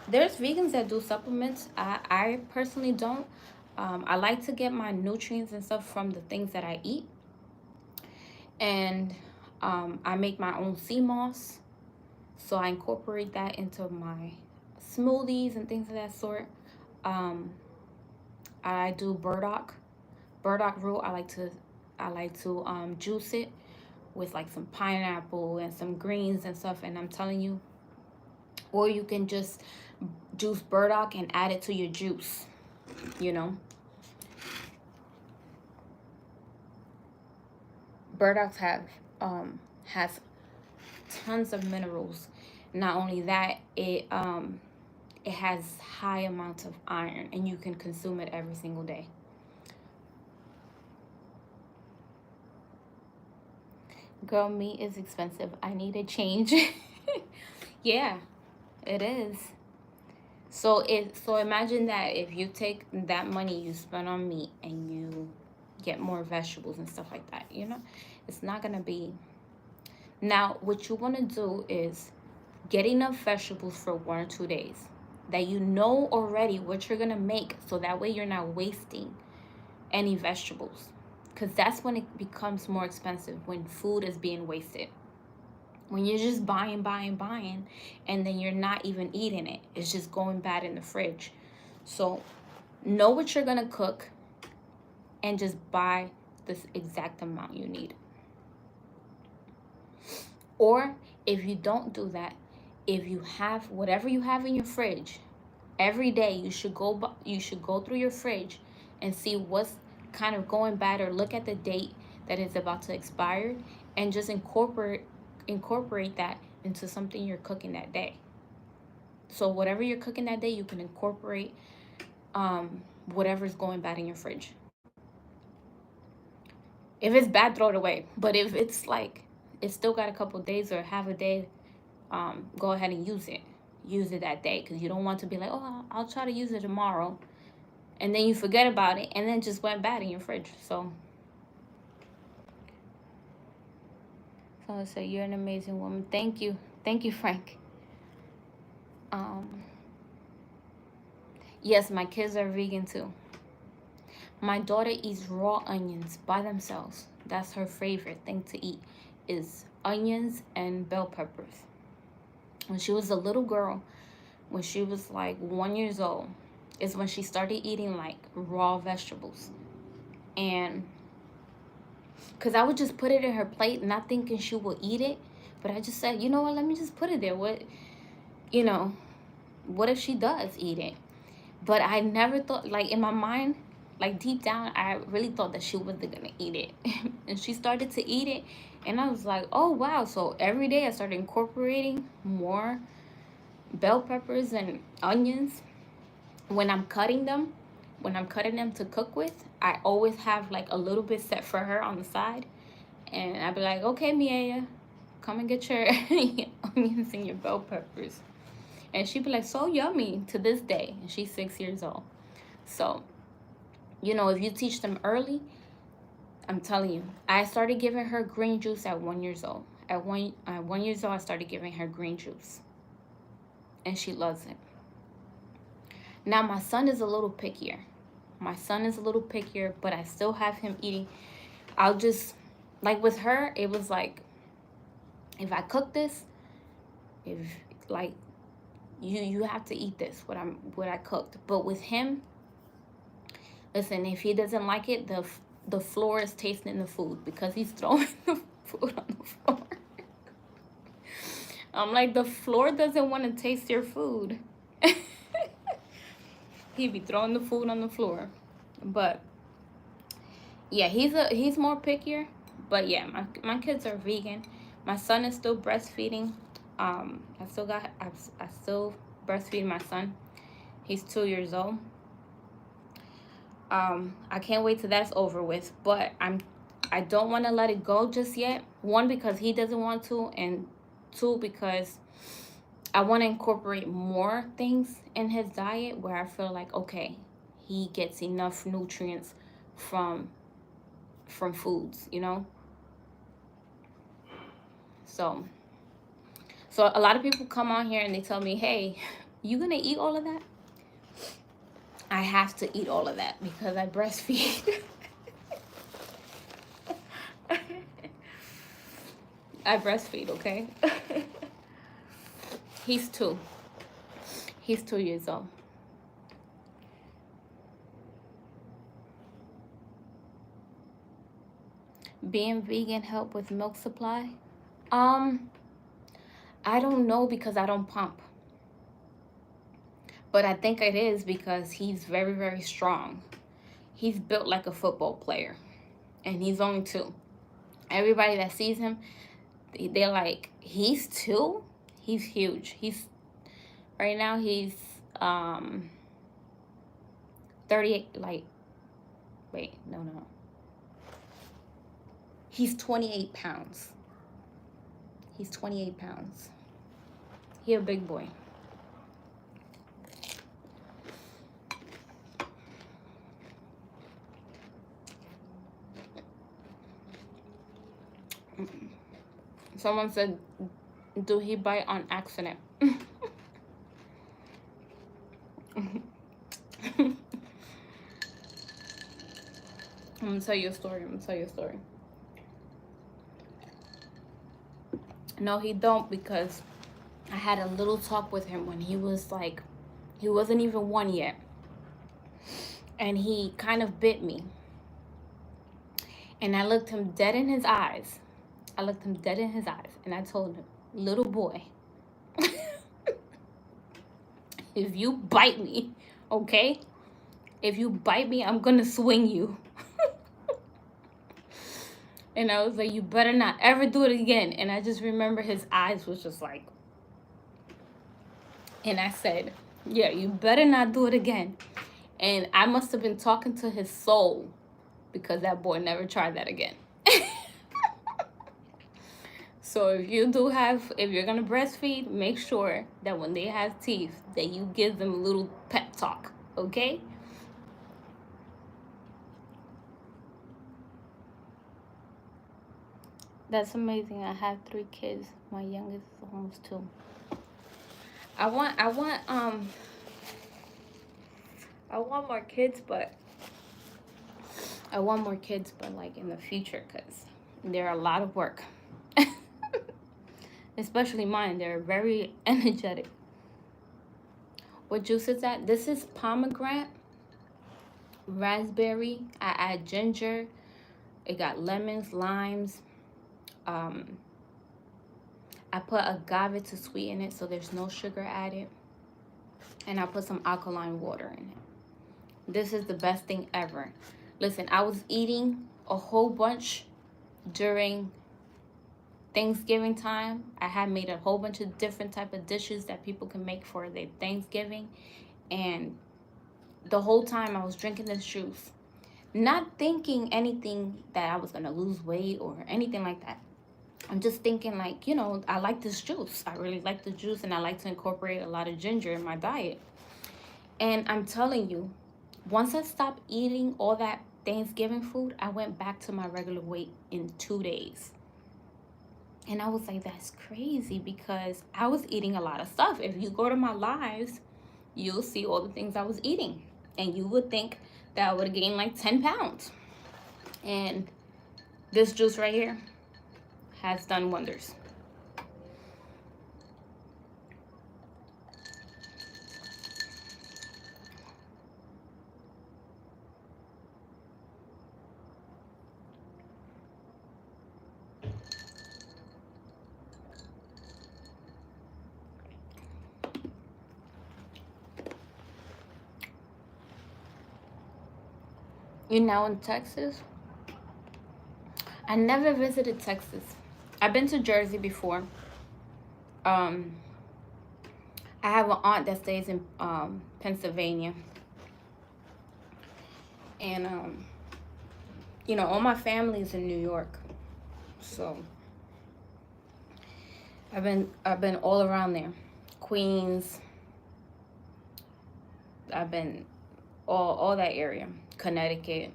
There's vegans that do supplements. I personally don't. I like to get my nutrients and stuff from the things that I eat. And I make my own sea moss. So I incorporate that into my smoothies and things of that sort. I do burdock root. I like to juice it with like some pineapple and some greens and stuff. And I'm telling you, or you can just juice burdock and add it to your juice, you know. Burdock has tons of minerals. Not only that, it has high amounts of iron, and you can consume it every single day. Girl, meat is expensive. I need a change. Yeah, it is. So imagine that if you take that money you spend on meat and you get more vegetables and stuff like that, you know, it's not gonna be. Now, what you want to do is get enough vegetables for 1 or 2 days that you know already what you're gonna make, so that way you're not wasting any vegetables, because that's when it becomes more expensive, when food is being wasted. When you're just buying, and then you're not even eating it. It's just going bad in the fridge. So know what you're gonna cook and just buy this exact amount you need. Or if you don't do that, if you have whatever you have in your fridge, every day you should go through your fridge and see what's kind of going bad, or look at the date that is about to expire, and just incorporate that into something you're cooking that day. So whatever you're cooking that day, you can incorporate whatever's going bad in your fridge. If it's bad, throw it away. But if it's like it's still got a couple days or half a day, go ahead and use it. use it that day, because you don't want to be like, oh, I'll try to use it tomorrow, and then you forget about it, and then it just went bad in your fridge. So someone said, you're an amazing woman. Thank you. Thank you, Frank. Yes, my kids are vegan too. My daughter eats raw onions by themselves. That's her favorite thing to eat, is onions and bell peppers. When she was a little girl, when she was like 1 year old, is when she started eating like raw vegetables. And because I would just put it in her plate, not thinking she would eat it, but I just said, you know what, let me just put it there. What if she does eat it? But I never thought, like in my mind, like deep down, I really thought that she wasn't gonna eat it. And she started to eat it, and I was like, oh wow. So every day I started incorporating more bell peppers and onions. When I'm cutting them to cook with, I always have like a little bit set for her on the side. And I'd be like, okay, Miaya, come and get your onions and your bell peppers. And she'd be like, so yummy to this day. And she's 6 years old. So, if you teach them early, I'm telling you, I started giving her green juice at 1 year old. At 1 year old, I started giving her green juice. And she loves it. Now, my son is a little pickier. But I still have him eating. I'll just, like with her, it was like, if I cook this, you have to eat this, what I cooked. But with him, listen, if he doesn't like it, the floor is tasting the food, because he's throwing the food on the floor. I'm like, the floor doesn't want to taste your food. He'd be throwing the food on the floor. But yeah, he's more pickier. But yeah, my kids are vegan. My son is still breastfeeding. I still breastfeed my son. He's 2 years old. I can't wait till that's over with, but I don't want to let it go just yet. 1, because he doesn't want to, and 2, because I want to incorporate more things in his diet where I feel like, okay, he gets enough nutrients from foods, So a lot of people come on here and they tell me, hey, you gonna eat all of that? I have to eat all of that because I breastfeed. I breastfeed, okay? He's 2. He's 2 years old. Being vegan help with milk supply? I don't know, because I don't pump. But I think it is because he's very, very strong. He's built like a football player. And he's only 2. Everybody that sees him, they're like, he's 2? He's huge. Right now he's 38, He's 28 pounds. He's 28 pounds. He a big boy. Someone said, do he bite on accident? I'm gonna tell you a story. No, he don't, because I had a little talk with him when he was like, he wasn't even 1 yet. And he kind of bit me. And I looked him dead in his eyes. And I told him, little boy, if you bite me, okay? If you bite me, I'm gonna swing you. And I was like, you better not ever do it again. And I just remember his eyes was just like, and I said, yeah, you better not do it again. And I must have been talking to his soul, because that boy never tried that again. So if you're gonna breastfeed, make sure that when they have teeth, that you give them a little pep talk, okay? That's amazing. I have 3 kids. My youngest is almost 2. I want more kids, but like in the future, because they're a lot of work. Especially mine. They're very energetic. What juice is that? This is pomegranate, raspberry. I add ginger. It got lemons, limes. I put agave to sweeten it, so there's no sugar added. And I put some alkaline water in it. This is the best thing ever. Listen, I was eating a whole bunch during Thanksgiving time. I had made a whole bunch of different type of dishes that people can make for their Thanksgiving. And the whole time I was drinking this juice, not thinking anything that I was going to lose weight or anything like that. I'm just thinking like, I like this juice. I really like the juice, and I like to incorporate a lot of ginger in my diet. And I'm telling you, once I stopped eating all that Thanksgiving food, I went back to my regular weight in 2 days. And I was like, that's crazy, because I was eating a lot of stuff. If you go to my lives, you'll see all the things I was eating. And you would think that I would have gained like 10 pounds. And this juice right here has done wonders. You're now in Texas? I never visited Texas. I've been to Jersey before. I have an aunt that stays in Pennsylvania. And all my family is in New York. So I've been all around there. Queens. I've been all that area. Connecticut.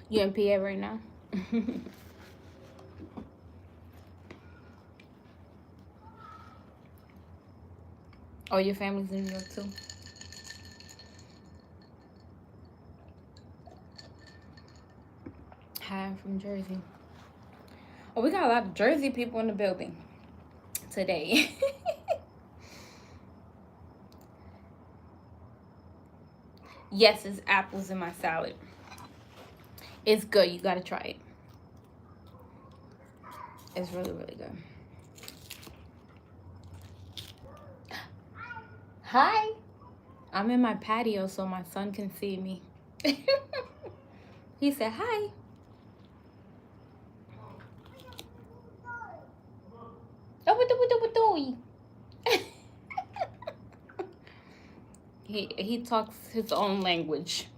You in PA right now? Oh, your family's in New York too? Hi, I'm from Jersey. Oh, we got a lot of Jersey people in the building today. Yes, it's apples in my salad. It's good. You gotta try it. It's really, really good. Hi. I'm in my patio so my son can see me. He said hi. Oh, he talks his own language.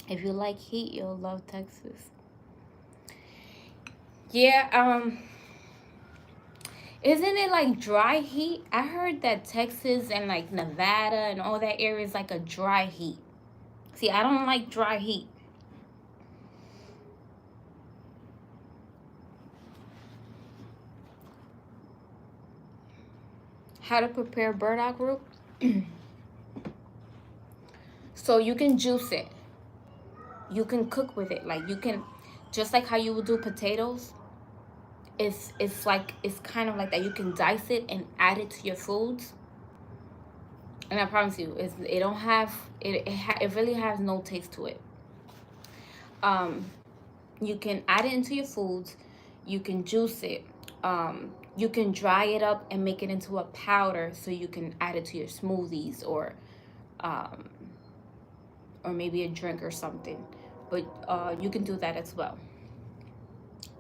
If you like heat, you'll love Texas. Yeah, isn't it like dry heat? I heard that Texas and like Nevada and all that area is like a dry heat. See, I don't like dry heat. How to prepare burdock root? So you can juice it. You can cook with it. Like you can, just like how you would do potatoes. It's kind of like that. You can dice it and add it to your foods. And I promise you, it really has no taste to it. You can add it into your foods. You can juice it. You can dry it up and make it into a powder, so you can add it to your smoothies or maybe a drink or something. But you can do that as well.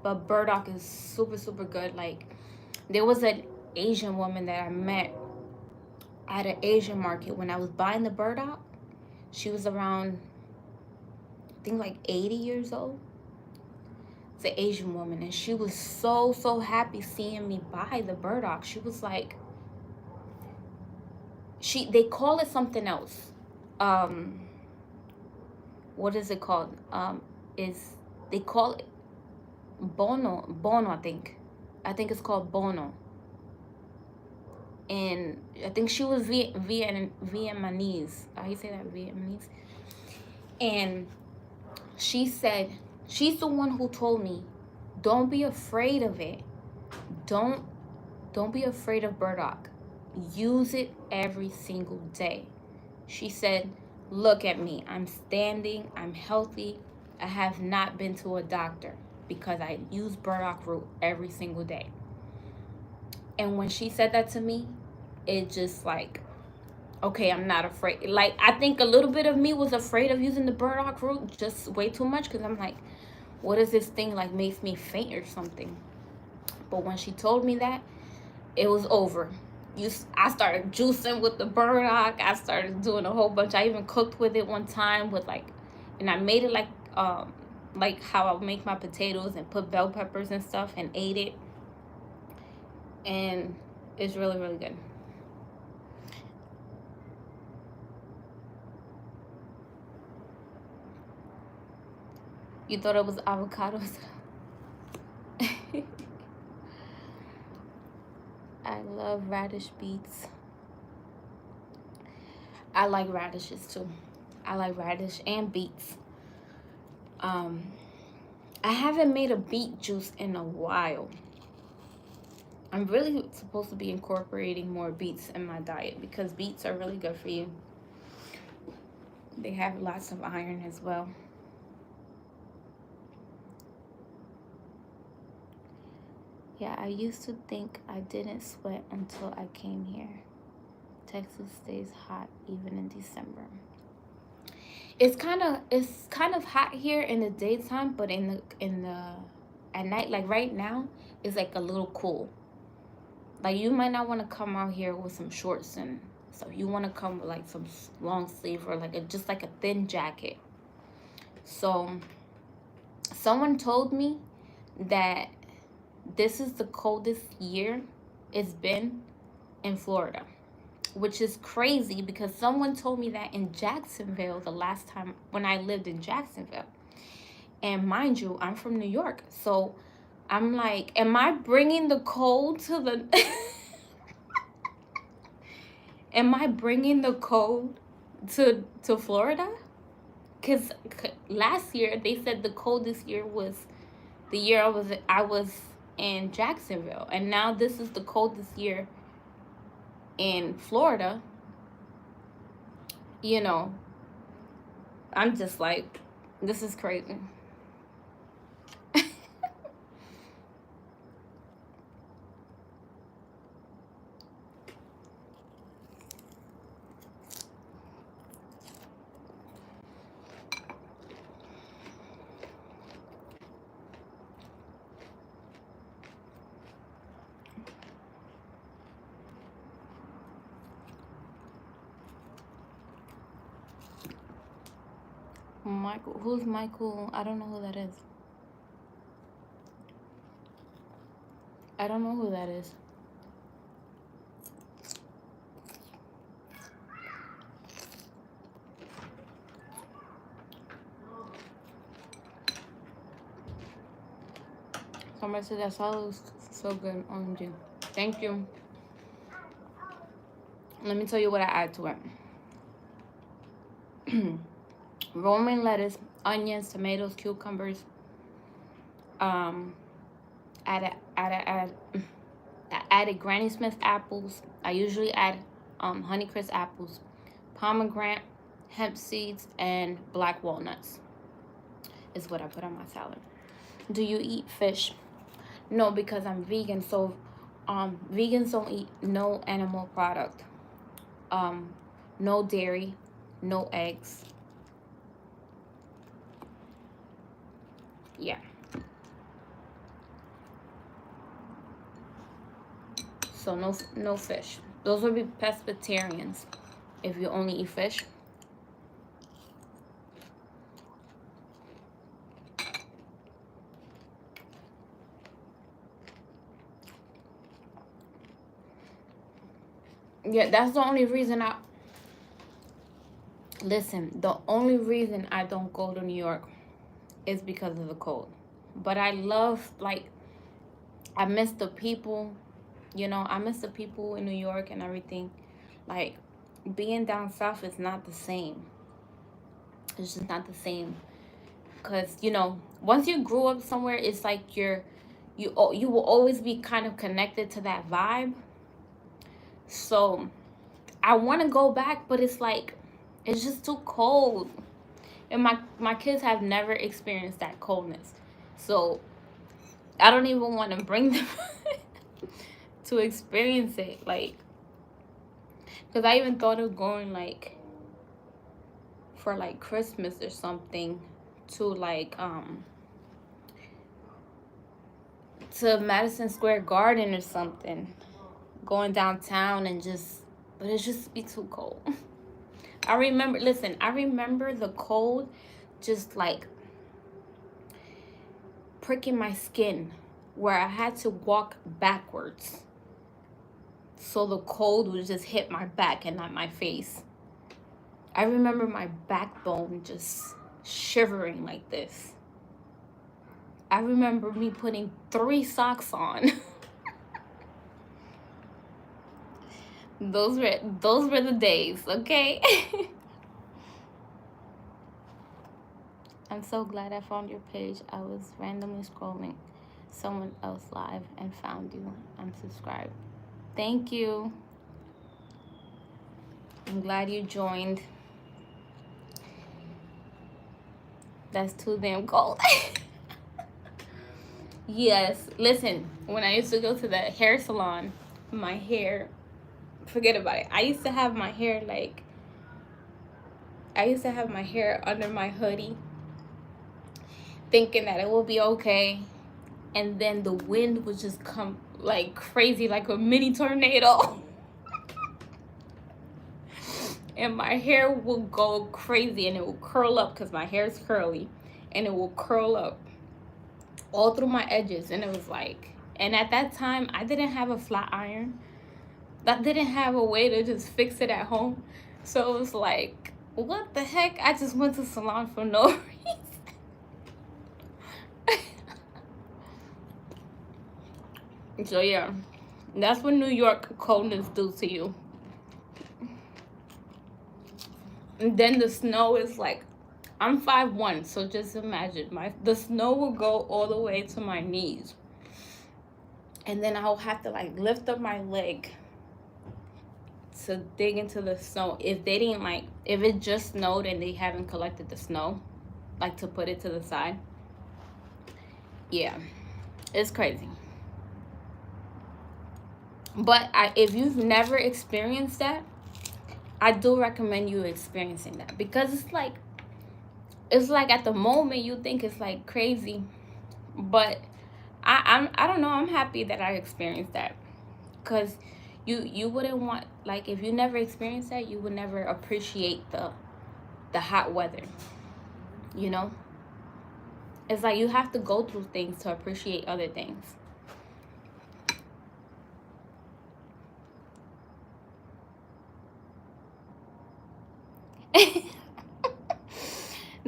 But burdock is super, super good. Like, there was an Asian woman that I met at an Asian market when I was buying the Burdock. She was around, I think, like 80 years old. It's an Asian woman, and she was so happy seeing me buy the Burdock. She was like, they call it something else. What is it called? Is they call it Bono, I think. I think it's called Bono. And I think she was Vietnamese. How you say that? Vietnamese. And she said, she's the one who told me, don't be afraid of it. Don't be afraid of Burdock. Use it every single day. She said, look at me. I'm standing. I'm healthy. I have not been to a doctor because I use Burdock root every single day. And when she said that to me, it just like, okay, I'm not afraid. Like, I think a little bit of me was afraid of using the Burdock root just way too much, because I'm like, what is this thing, like, makes me faint or something? But when she told me that, it was over. I started juicing with the Burdock. I started doing a whole bunch. I even cooked with it one time with like, and I made it like how I make my potatoes and put bell peppers and stuff and ate it. And it's really, really good. You thought it was avocados? I love radish beets. I like radishes too. I like radish and beets. I haven't made a beet juice in a while. I'm really supposed to be incorporating more beets in my diet because beets are really good for you. They have lots of iron as well. Yeah, I used to think I didn't sweat until I came here. Texas stays hot even in December. It's kind of hot here in the daytime, but in the at night, like right now, it's like a little cool. Like, you might not want to come out here with some shorts and stuff. You want to come with like some long sleeve or like just like a thin jacket. So someone told me that this is the coldest year it's been in Florida, which is crazy because someone told me that in Jacksonville the last time when I lived in Jacksonville. And mind you, I'm from New York, so I'm like, am I bringing the cold to the am I bringing the cold to Florida? Because last year they said the coldest year was the year I was in Jacksonville, and now this is the coldest year in Florida. You know, I'm just like, this is crazy. Michael, who's Michael? I don't know who that is. I don't know who that is. Somebody said that salad was so good. OMG. Thank you. Let me tell you what I add to it. Romaine lettuce, onions, tomatoes, cucumbers. I added Granny Smith apples. I usually add Honeycrisp apples, pomegranate, hemp seeds, and black walnuts is what I put on my salad. Do you eat fish? No, because I'm vegan. So vegans don't eat no animal product. No dairy, no eggs. Yeah. So no fish. Those would be pescatarians if you only eat fish. Yeah, that's the only reason listen, the only reason I don't go to New York is because of the cold. But I love, like, I miss the people, you know, I miss the people in New York and everything. Like, being down south is not the same. It's just not the same. Because, you know, once you grew up somewhere, it's like you will always be kind of connected to that vibe. So I want to go back, but it's like, it's just too cold. And my kids have never experienced that coldness. So I don't even want to bring them to experience it. Like, because I even thought of going, like, for, like, Christmas or something to, like, to Madison Square Garden or something. Going downtown and just, but it just be too cold. I remember the cold just, like, pricking my skin where I had to walk backwards so the cold would just hit my back and not my face. I remember my backbone just shivering like this. I remember me putting 3 socks on. Those were the days, okay? I'm so glad I found your page. I was randomly scrolling someone else live and found you. I'm subscribed. Thank you. I'm glad you joined. That's too damn cold. Yes, listen, when I used to go to the hair salon, my hair, forget about it. I used to have my hair under my hoodie, thinking that it will be okay. And then the wind would just come like crazy, like a mini tornado. And my hair will go crazy and it will curl up because my hair is curly. And it will curl up all through my edges. And it was like, and at that time, I didn't have a flat iron. I didn't have a way to just fix it at home. So it was like, what the heck? I just went to salon for no reason. So yeah, that's what New York coldness do to you. And then the snow is like, I'm 5'1", so just imagine the snow will go all the way to my knees. And then I'll have to, like, lift up my leg to dig into the snow. If it just snowed and they haven't collected the snow, like, to put it to the side. Yeah, it's crazy. But if you've never experienced that, I do recommend you experiencing that, because it's like at the moment you think it's like crazy, but I don't know, I'm happy that I experienced that, because you wouldn't want, like, if you never experienced that, you would never appreciate the hot weather, you know. It's like you have to go through things to appreciate other things.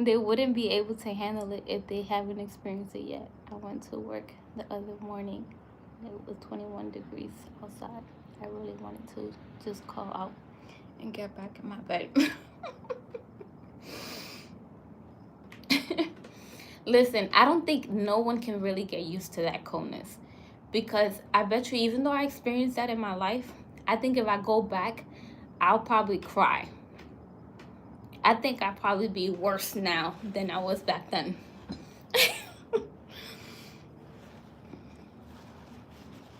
They wouldn't be able to handle it if they haven't experienced it yet. I went to work the other morning. It was 21 degrees outside. I really wanted to just call out and get back in my bed. Listen, I don't think no one can really get used to that coldness, because I bet you, even though I experienced that in my life, I think if I go back, I'll probably cry. I think I'd probably be worse now than I was back then.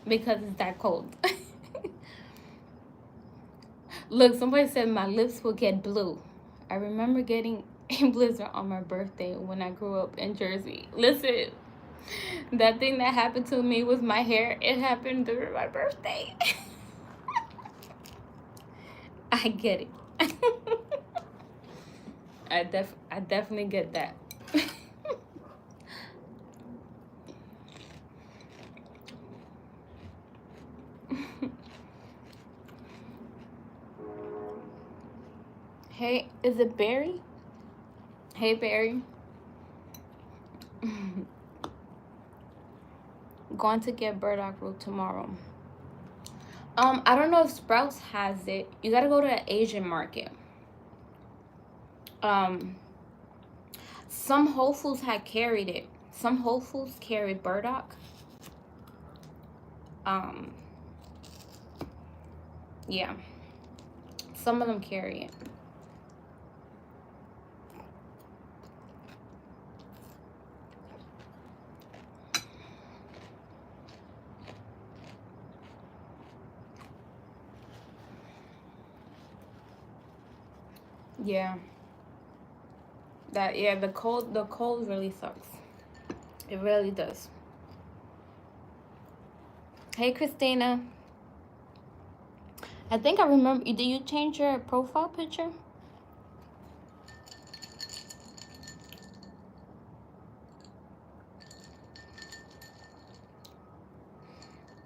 Because it's that cold. Look, somebody said my lips will get blue. I remember getting a blizzard on my birthday when I grew up in Jersey. Listen, that thing that happened to me with my hair, it happened during my birthday. I get it. I definitely get that. Hey, is it Barry? Hey, Barry. Going to get burdock root tomorrow. I don't know if Sprouts has it. You gotta go to the Asian market. Some Whole Foods had carried it. Some Whole Foods carried burdock. Yeah. Some of them carry it. Yeah. The cold really sucks. It really does. Hey, Christina. I think I remember. Did you change your profile picture?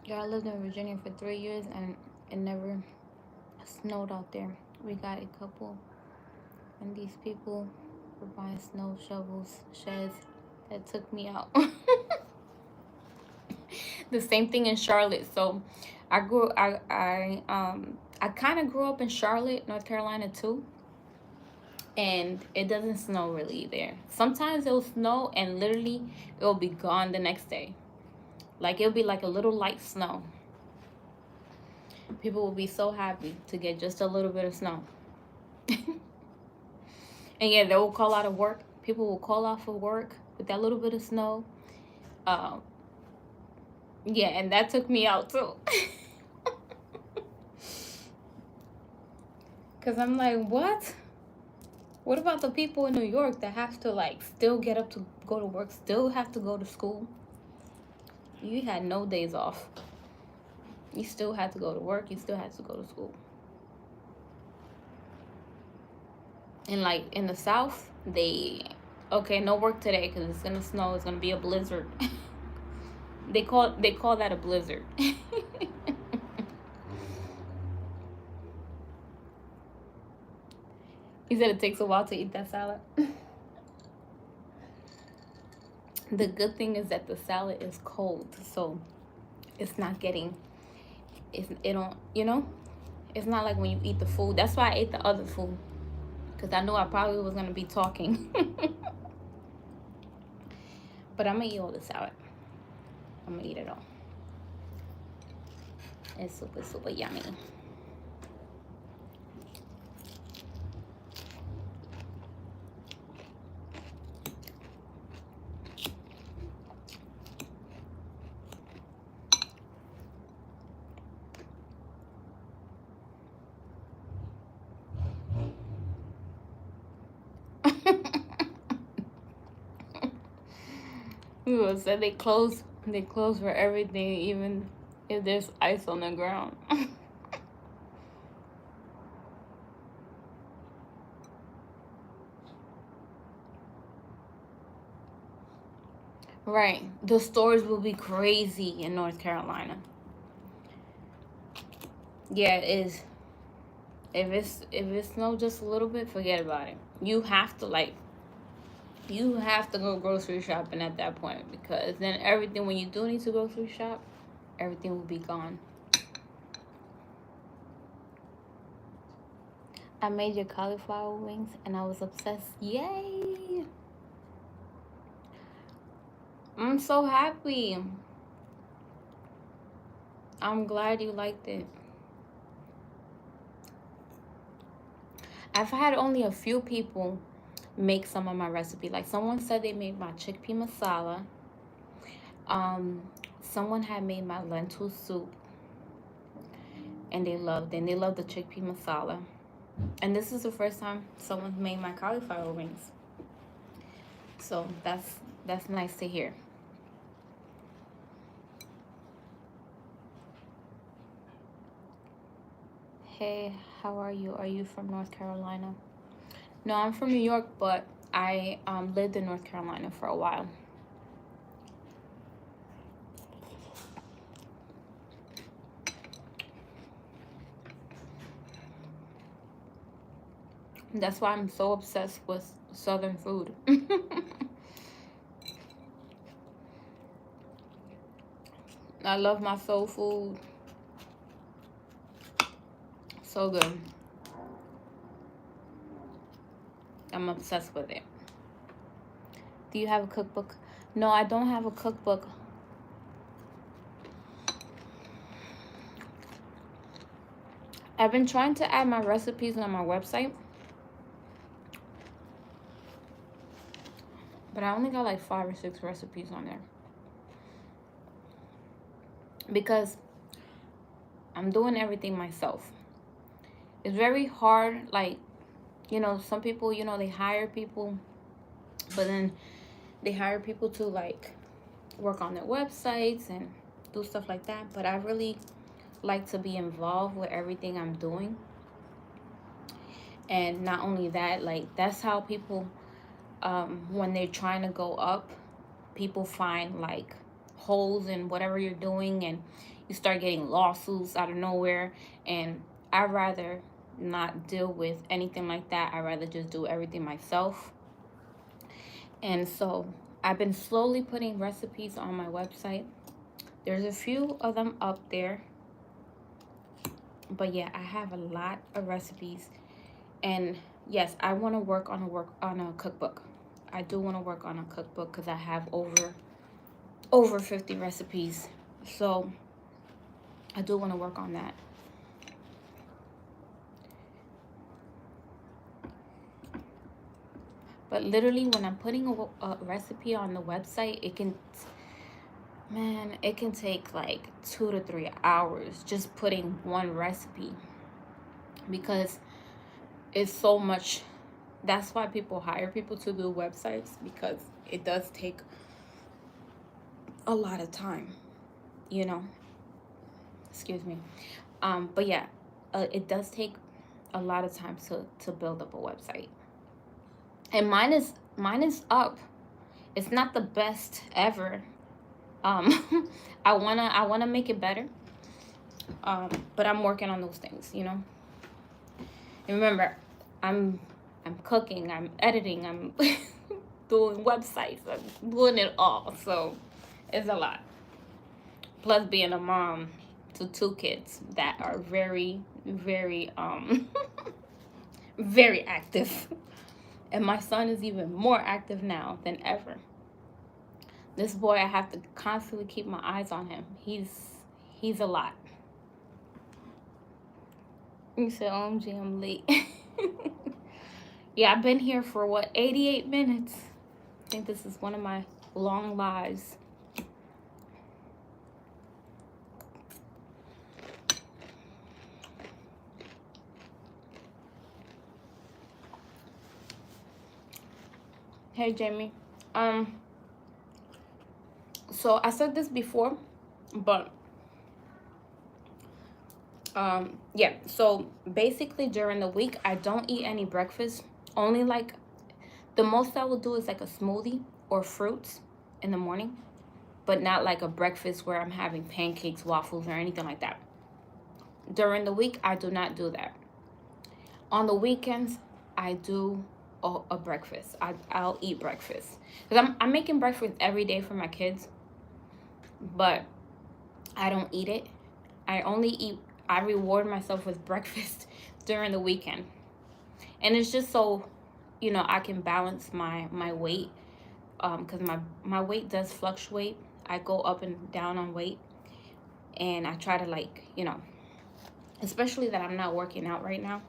Yeah, I lived in Virginia for 3 years and it never snowed out there. We got a couple, and these people were buying snow shovels, sheds that took me out. The same thing in Charlotte. So I kind of grew up in Charlotte, North Carolina too. And it doesn't snow really there. Sometimes it'll snow and literally it'll be gone the next day. Like it'll be like a little light snow. People will be so happy to get just a little bit of snow. And yeah, they will call out of work. People will call off of work with that little bit of snow. Yeah, and that took me out too. Because I'm like, what? What about the people in New York that have to like still get up to go to work, still have to go to school? You had no days off. You still had to go to work. You still had to go to school. And like in the South, okay, no work today because it's gonna snow. It's gonna be a blizzard. They call that a blizzard. He said it takes a while to eat that salad. The good thing is that the salad is cold, so it's not getting. It don't, It's not like when you eat the food. That's why I ate the other food, because I knew I probably was gonna be talking. But I'm gonna eat all the salad. I'm gonna eat it all. It's super, super yummy. People said they close for everything, even if there's ice on the ground. Right. The stores will be crazy in North Carolina. Yeah, it is. If it snows just a little bit, forget about it. You have to go grocery shopping at that point, because then everything, when you do need to grocery shop, everything will be gone. I made your cauliflower wings and I was obsessed. Yay! I'm so happy. I'm glad you liked it. I've had only a few people make some of my recipe. Like someone said they made my chickpea masala. Someone had made my lentil soup and they loved the chickpea masala. And this is the first time someone made my cauliflower wings. So that's nice to hear. Hey, how are you? Are you from North Carolina? No, I'm from New York, but I lived in North Carolina for a while. That's why I'm so obsessed with Southern food. I love my soul food. So good. I'm obsessed with it. Do you have a cookbook? No, I don't have a cookbook. I've been trying to add my recipes on my website, but I only got like 5 or 6 recipes on there. Because I'm doing everything myself. It's very hard, like, you know, some people, you know, they hire people, but then they hire people to like work on their websites and do stuff like that. But I really like to be involved with everything I'm doing. And not only that, like, that's how people, when they're trying to go up, people find like holes in whatever you're doing, and you start getting lawsuits out of nowhere. And I'd rather not deal with anything like that. I'd rather just do everything myself. And so I've been slowly putting recipes on my website. There's a few of them up there, but yeah, I have a lot of recipes. And yes, I want to work on a cookbook. I do want to work on a cookbook because I have over 50 recipes. So I do want to work on that. But literally, when I'm putting a recipe on the website, it can take like 2 to 3 hours just putting one recipe, because it's so much. That's why people hire people to do websites, because it does take a lot of time, you know. Excuse me. But yeah, it does take a lot of time to build up a website. And mine is up. It's not the best ever. I wanna make it better. But I'm working on those things, you know. And remember, I'm cooking, I'm editing, I'm doing websites, I'm doing it all. So it's a lot. Plus being a mom to 2 kids that are very, very very active. And my son is even more active now than ever. This boy, I have to constantly keep my eyes on him. He's a lot. You said, OMG, I'm late. Yeah, I've been here for what, 88 minutes. I think this is one of my long lives. Hey, Jamie. So I said this before, but yeah, so basically during the week I don't eat any breakfast. Only like the most I will do is like a smoothie or fruits in the morning, but not like a breakfast where I'm having pancakes, waffles, or anything like that. During the week I do not do that. On the weekends I do a breakfast. I'll eat breakfast, because I'm making breakfast every day for my kids, but I don't eat it. I reward myself with breakfast during the weekend. And it's just so, you know, I can balance my weight, because my weight does fluctuate. I go up and down on weight, and I try to, like, you know, especially that I'm not working out right now.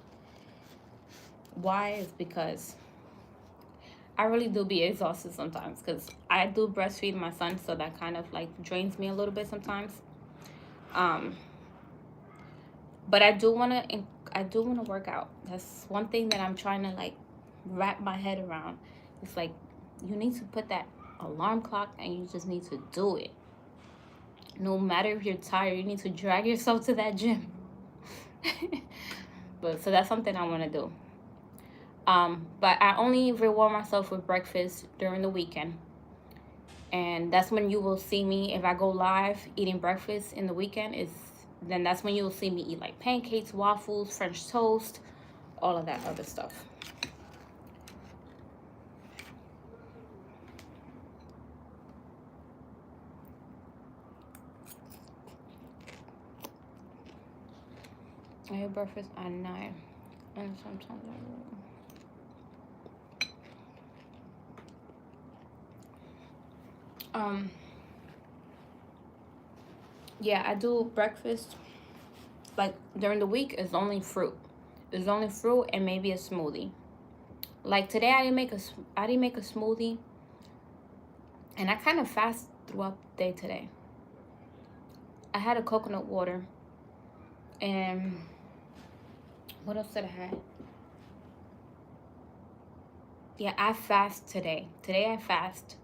Why? Is because I really do be exhausted sometimes, because I do breastfeed my son, so that kind of like drains me a little bit sometimes. But I do want to work out. That's one thing that I'm trying to like wrap my head around. It's like, you need to put that alarm clock and you just need to do it. No matter if you're tired, you need to drag yourself to that gym. But so that's something I want to do. But I only reward myself with breakfast during the weekend. And that's when you will see me, if I go live eating breakfast in the weekend, then that's when you will see me eat like pancakes, waffles, French toast, all of that other stuff. I eat breakfast at 9, and sometimes yeah, I do breakfast like during the week. It's only fruit. It's only fruit and maybe a smoothie. Like today, I didn't make a smoothie, and I kind of fast throughout the day today. I had a coconut water, and what else did I have? Yeah, I fast today. Today I fast.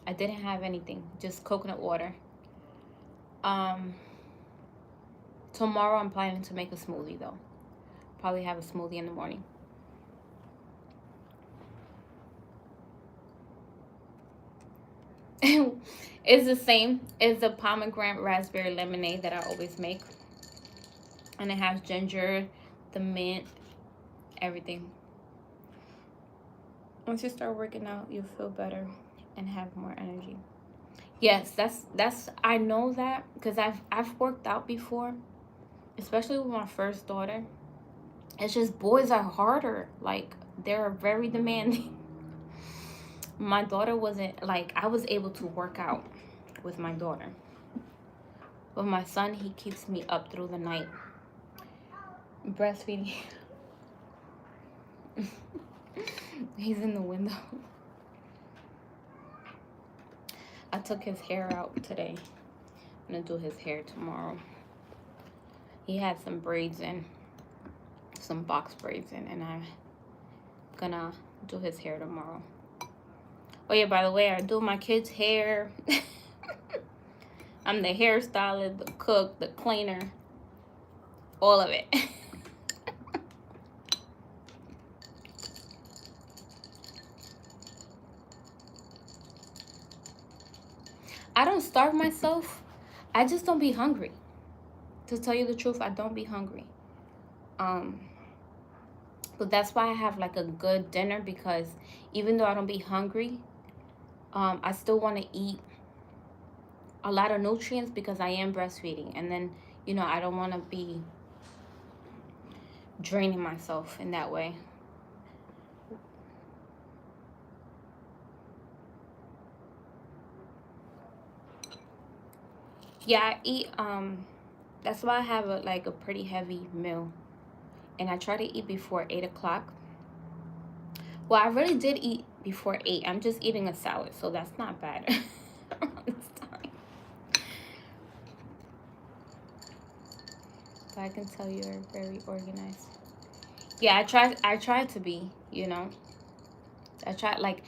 I didn't have anything, just coconut water. Tomorrow I'm planning to make a smoothie though. Probably have a smoothie in the morning. It's the same. It's the pomegranate raspberry lemonade that I always make. And it has ginger, the mint, everything. Once you start working out, you'll feel better and have more energy. Yes, that's I know that because I've worked out before, especially with my first daughter. It's just boys are harder. Like they're very demanding. My daughter wasn't like, I was able to work out with my daughter. But my son, he keeps me up through the night. Breastfeeding. He's in the window. I took his hair out today. I'm gonna do his hair tomorrow. He had some braids in, some box braids in, and I'm gonna do his hair tomorrow. Oh yeah, by the way, I do my kids' hair. I'm the hairstylist, the cook, the cleaner, all of it. I don't starve myself. I just don't be hungry. To tell you the truth, I don't be hungry. But that's why I have like a good dinner, because even though I don't be hungry, I still want to eat a lot of nutrients because I am breastfeeding. And then, you know, I don't want to be draining myself in that way. Yeah, I eat, that's why I have a pretty heavy meal. And I try to eat before 8 o'clock. Well, I really did eat before 8. I'm just eating a salad, so that's not bad. So I can tell you're very organized. Yeah, I try to be, you know. I try, like,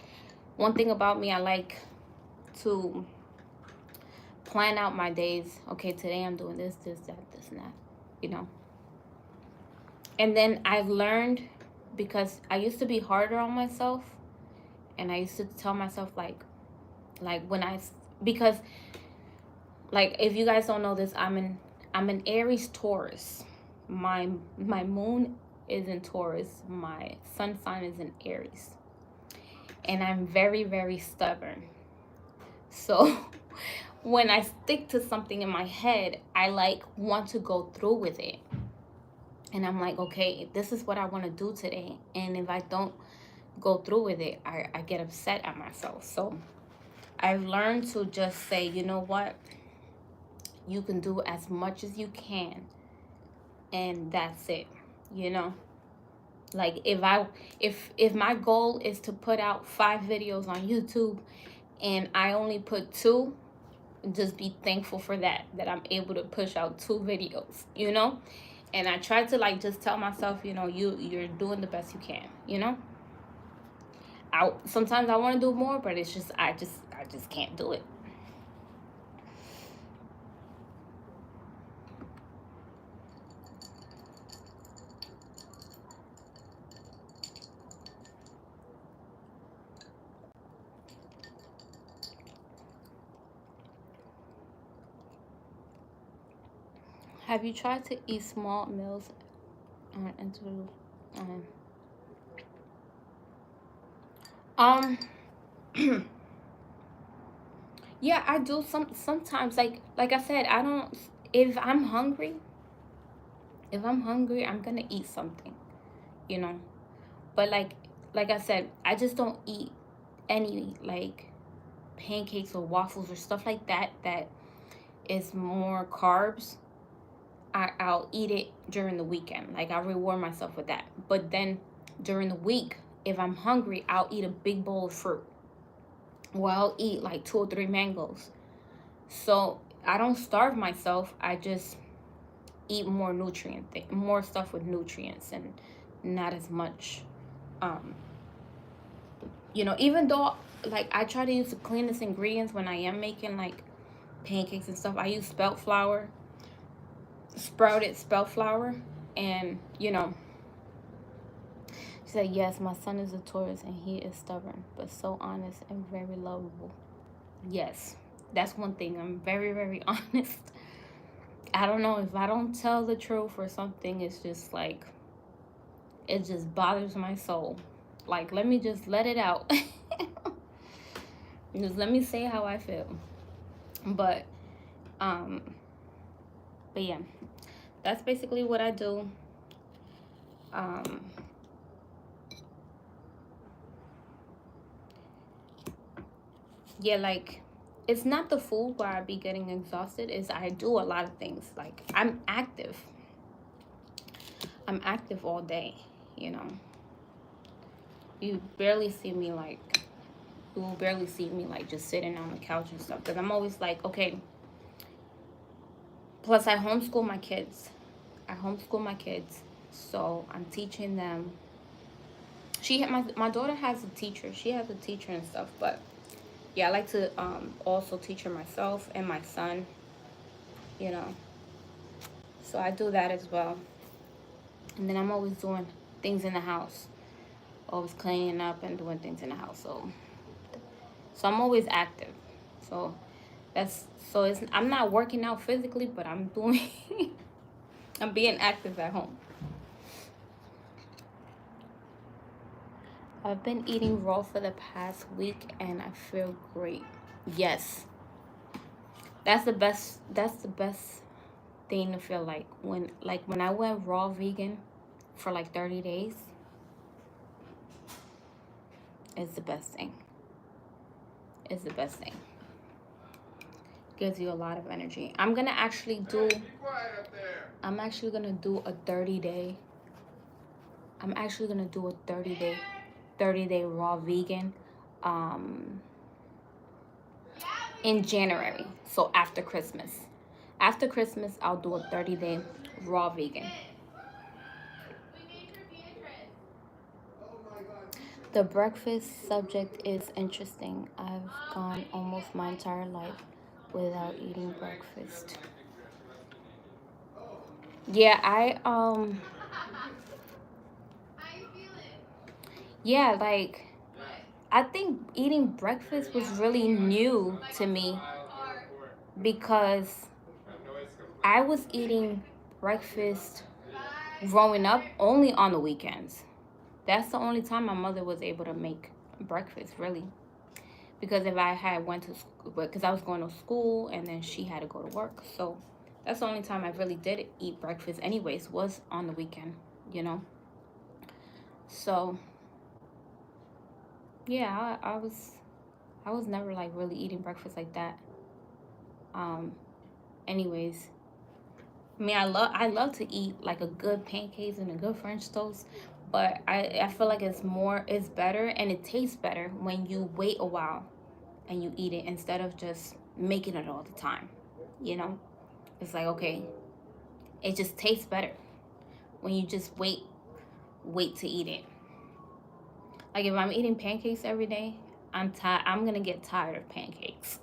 one thing about me, I like to plan out my days. Okay, today I'm doing this, this, that, and that, you know. And then I've learned, because I used to be harder on myself, and I used to tell myself like because like, if you guys don't know this, I'm an Aries Taurus. My moon is in Taurus. My sun sign is in Aries. And I'm very, very stubborn. So when I stick to something in my head, I like want to go through with it. And I'm like, okay, this is what I want to do today. And if I don't go through with it, I get upset at myself. So I've learned to just say, you know what? You can do as much as you can. And that's it, you know? Like if my goal is to put out 5 videos on YouTube and I only put 2, just be thankful for that I'm able to push out 2 videos, you know? And I try to like just tell myself, you know, you're doing the best you can, you know? Sometimes I want to do more, but it's just I just can't do it. Have you tried to eat small meals into um yeah, I do sometimes, like I said, I don't, if I'm hungry, I'm gonna eat something, you know. But like I said, I just don't eat any like pancakes or waffles or stuff like that that is more carbs. I'll eat it during the weekend. Like, I reward myself with that. But then during the week, if I'm hungry, I'll eat a big bowl of fruit. Or I'll eat like 2 or 3 mangoes. So I don't starve myself. I just eat more more stuff with nutrients and not as much. Um, even though like I try to use the cleanest ingredients when I am making like pancakes and stuff. I use sprouted spelt flour, and she said, yes, my son is a Taurus and he is stubborn, but so honest and very lovable. Yes, that's one thing. I'm very, very honest. I don't know, if I don't tell the truth or something, it's just like, it just bothers my soul. Like, let me just let it out. Just let me say how I feel. But, um, but yeah, that's basically what I do. Yeah, like, it's not the food where I be getting exhausted. Is I do a lot of things. Like, I'm active all day, you know. You barely see me like, you will barely see me like just sitting on the couch and stuff, because I'm always like, okay. Plus, I homeschool my kids. So I'm teaching them. My daughter has a teacher. She has a teacher and stuff, but yeah, I like to also teach her myself and my son, you know. So I do that as well. And then I'm always doing things in the house, always cleaning up and doing things in the house. So I'm always active. So I'm not working out physically, but I'm doing I'm being active at home. I've been eating raw for the past week and I feel great. Yes. That's the best thing to feel like when I went raw vegan for like 30 days. It's the best thing. It's the best thing. Gives you a lot of energy. I'm actually gonna do a 30-day. I'm actually gonna do a 30-day raw vegan in January. So after Christmas. After Christmas, I'll do a 30-day raw vegan. The breakfast subject is interesting. I've gone almost my entire life without eating breakfast. Yeah, yeah, like, I think eating breakfast was really new to me because I was eating breakfast growing up only on the weekends. That's the only time my mother was able to make breakfast, really. Because if I had went to school, because I was going to school and then she had to go to work. So that's the only time I really did eat breakfast anyways, was on the weekend, you know. So yeah, I was never like really eating breakfast like that. Anyways, I mean, I love to eat like a good pancakes and a good French toast, but I feel like it's better and it tastes better when you wait a while and you eat it instead of just making it all the time. You know, it's like, okay, it just tastes better when you just wait to eat it. Like, if I'm eating pancakes every day, I'm gonna get tired of pancakes.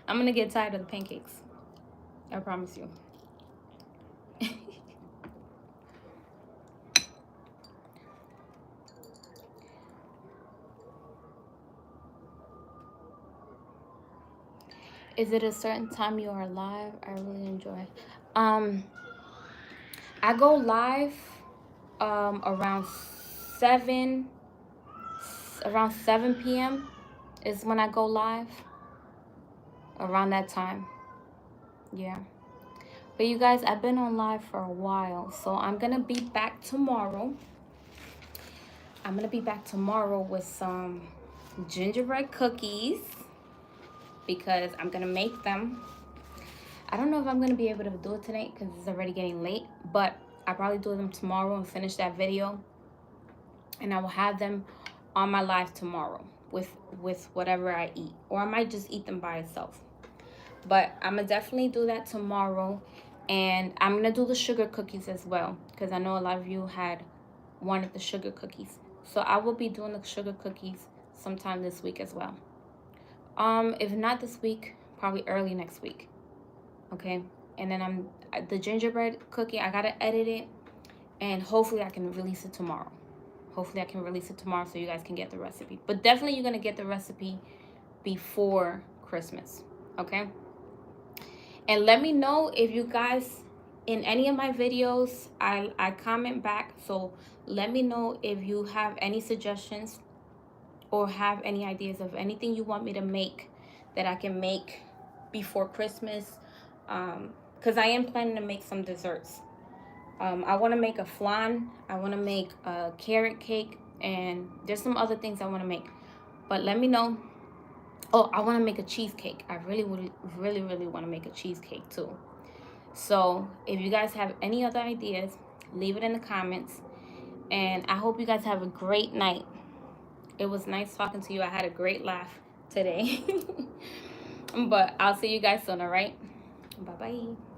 I'm gonna get tired of the pancakes. I promise you. Is it a certain time you are live? I really enjoy. I go live around 7 p.m. is when I go live. Around that time. Yeah. But you guys, I've been on live for a while, so I'm gonna be back tomorrow. I'm gonna be back tomorrow with some gingerbread cookies because I'm gonna make them. I don't know if I'm gonna be able to do it tonight because it's already getting late, but I'll probably do them tomorrow and finish that video, and I will have them on my live tomorrow with whatever I eat, or I might just eat them by itself. But I'm gonna definitely do that tomorrow, and I'm gonna do the sugar cookies as well because I know a lot of you had wanted the sugar cookies, so I will be doing the sugar cookies sometime this week as well. If not this week, probably early next week. Okay, and then the gingerbread cookie, I gotta edit it, and hopefully I can release it tomorrow. Hopefully I can release it tomorrow so you guys can get the recipe. But definitely you're gonna get the recipe before Christmas. Okay. And let me know if you guys, in any of my videos, I comment back. So let me know if you have any suggestions or have any ideas of anything you want me to make that I can make before Christmas. Because I am planning to make some desserts. I want to make a flan. I want to make a carrot cake. And there's some other things I want to make. But let me know. Oh, I want to make a cheesecake. I really want to make a cheesecake too. So if you guys have any other ideas, leave it in the comments. And I hope you guys have a great night. It was nice talking to you. I had a great laugh today. But I'll see you guys soon, all right? Bye-bye.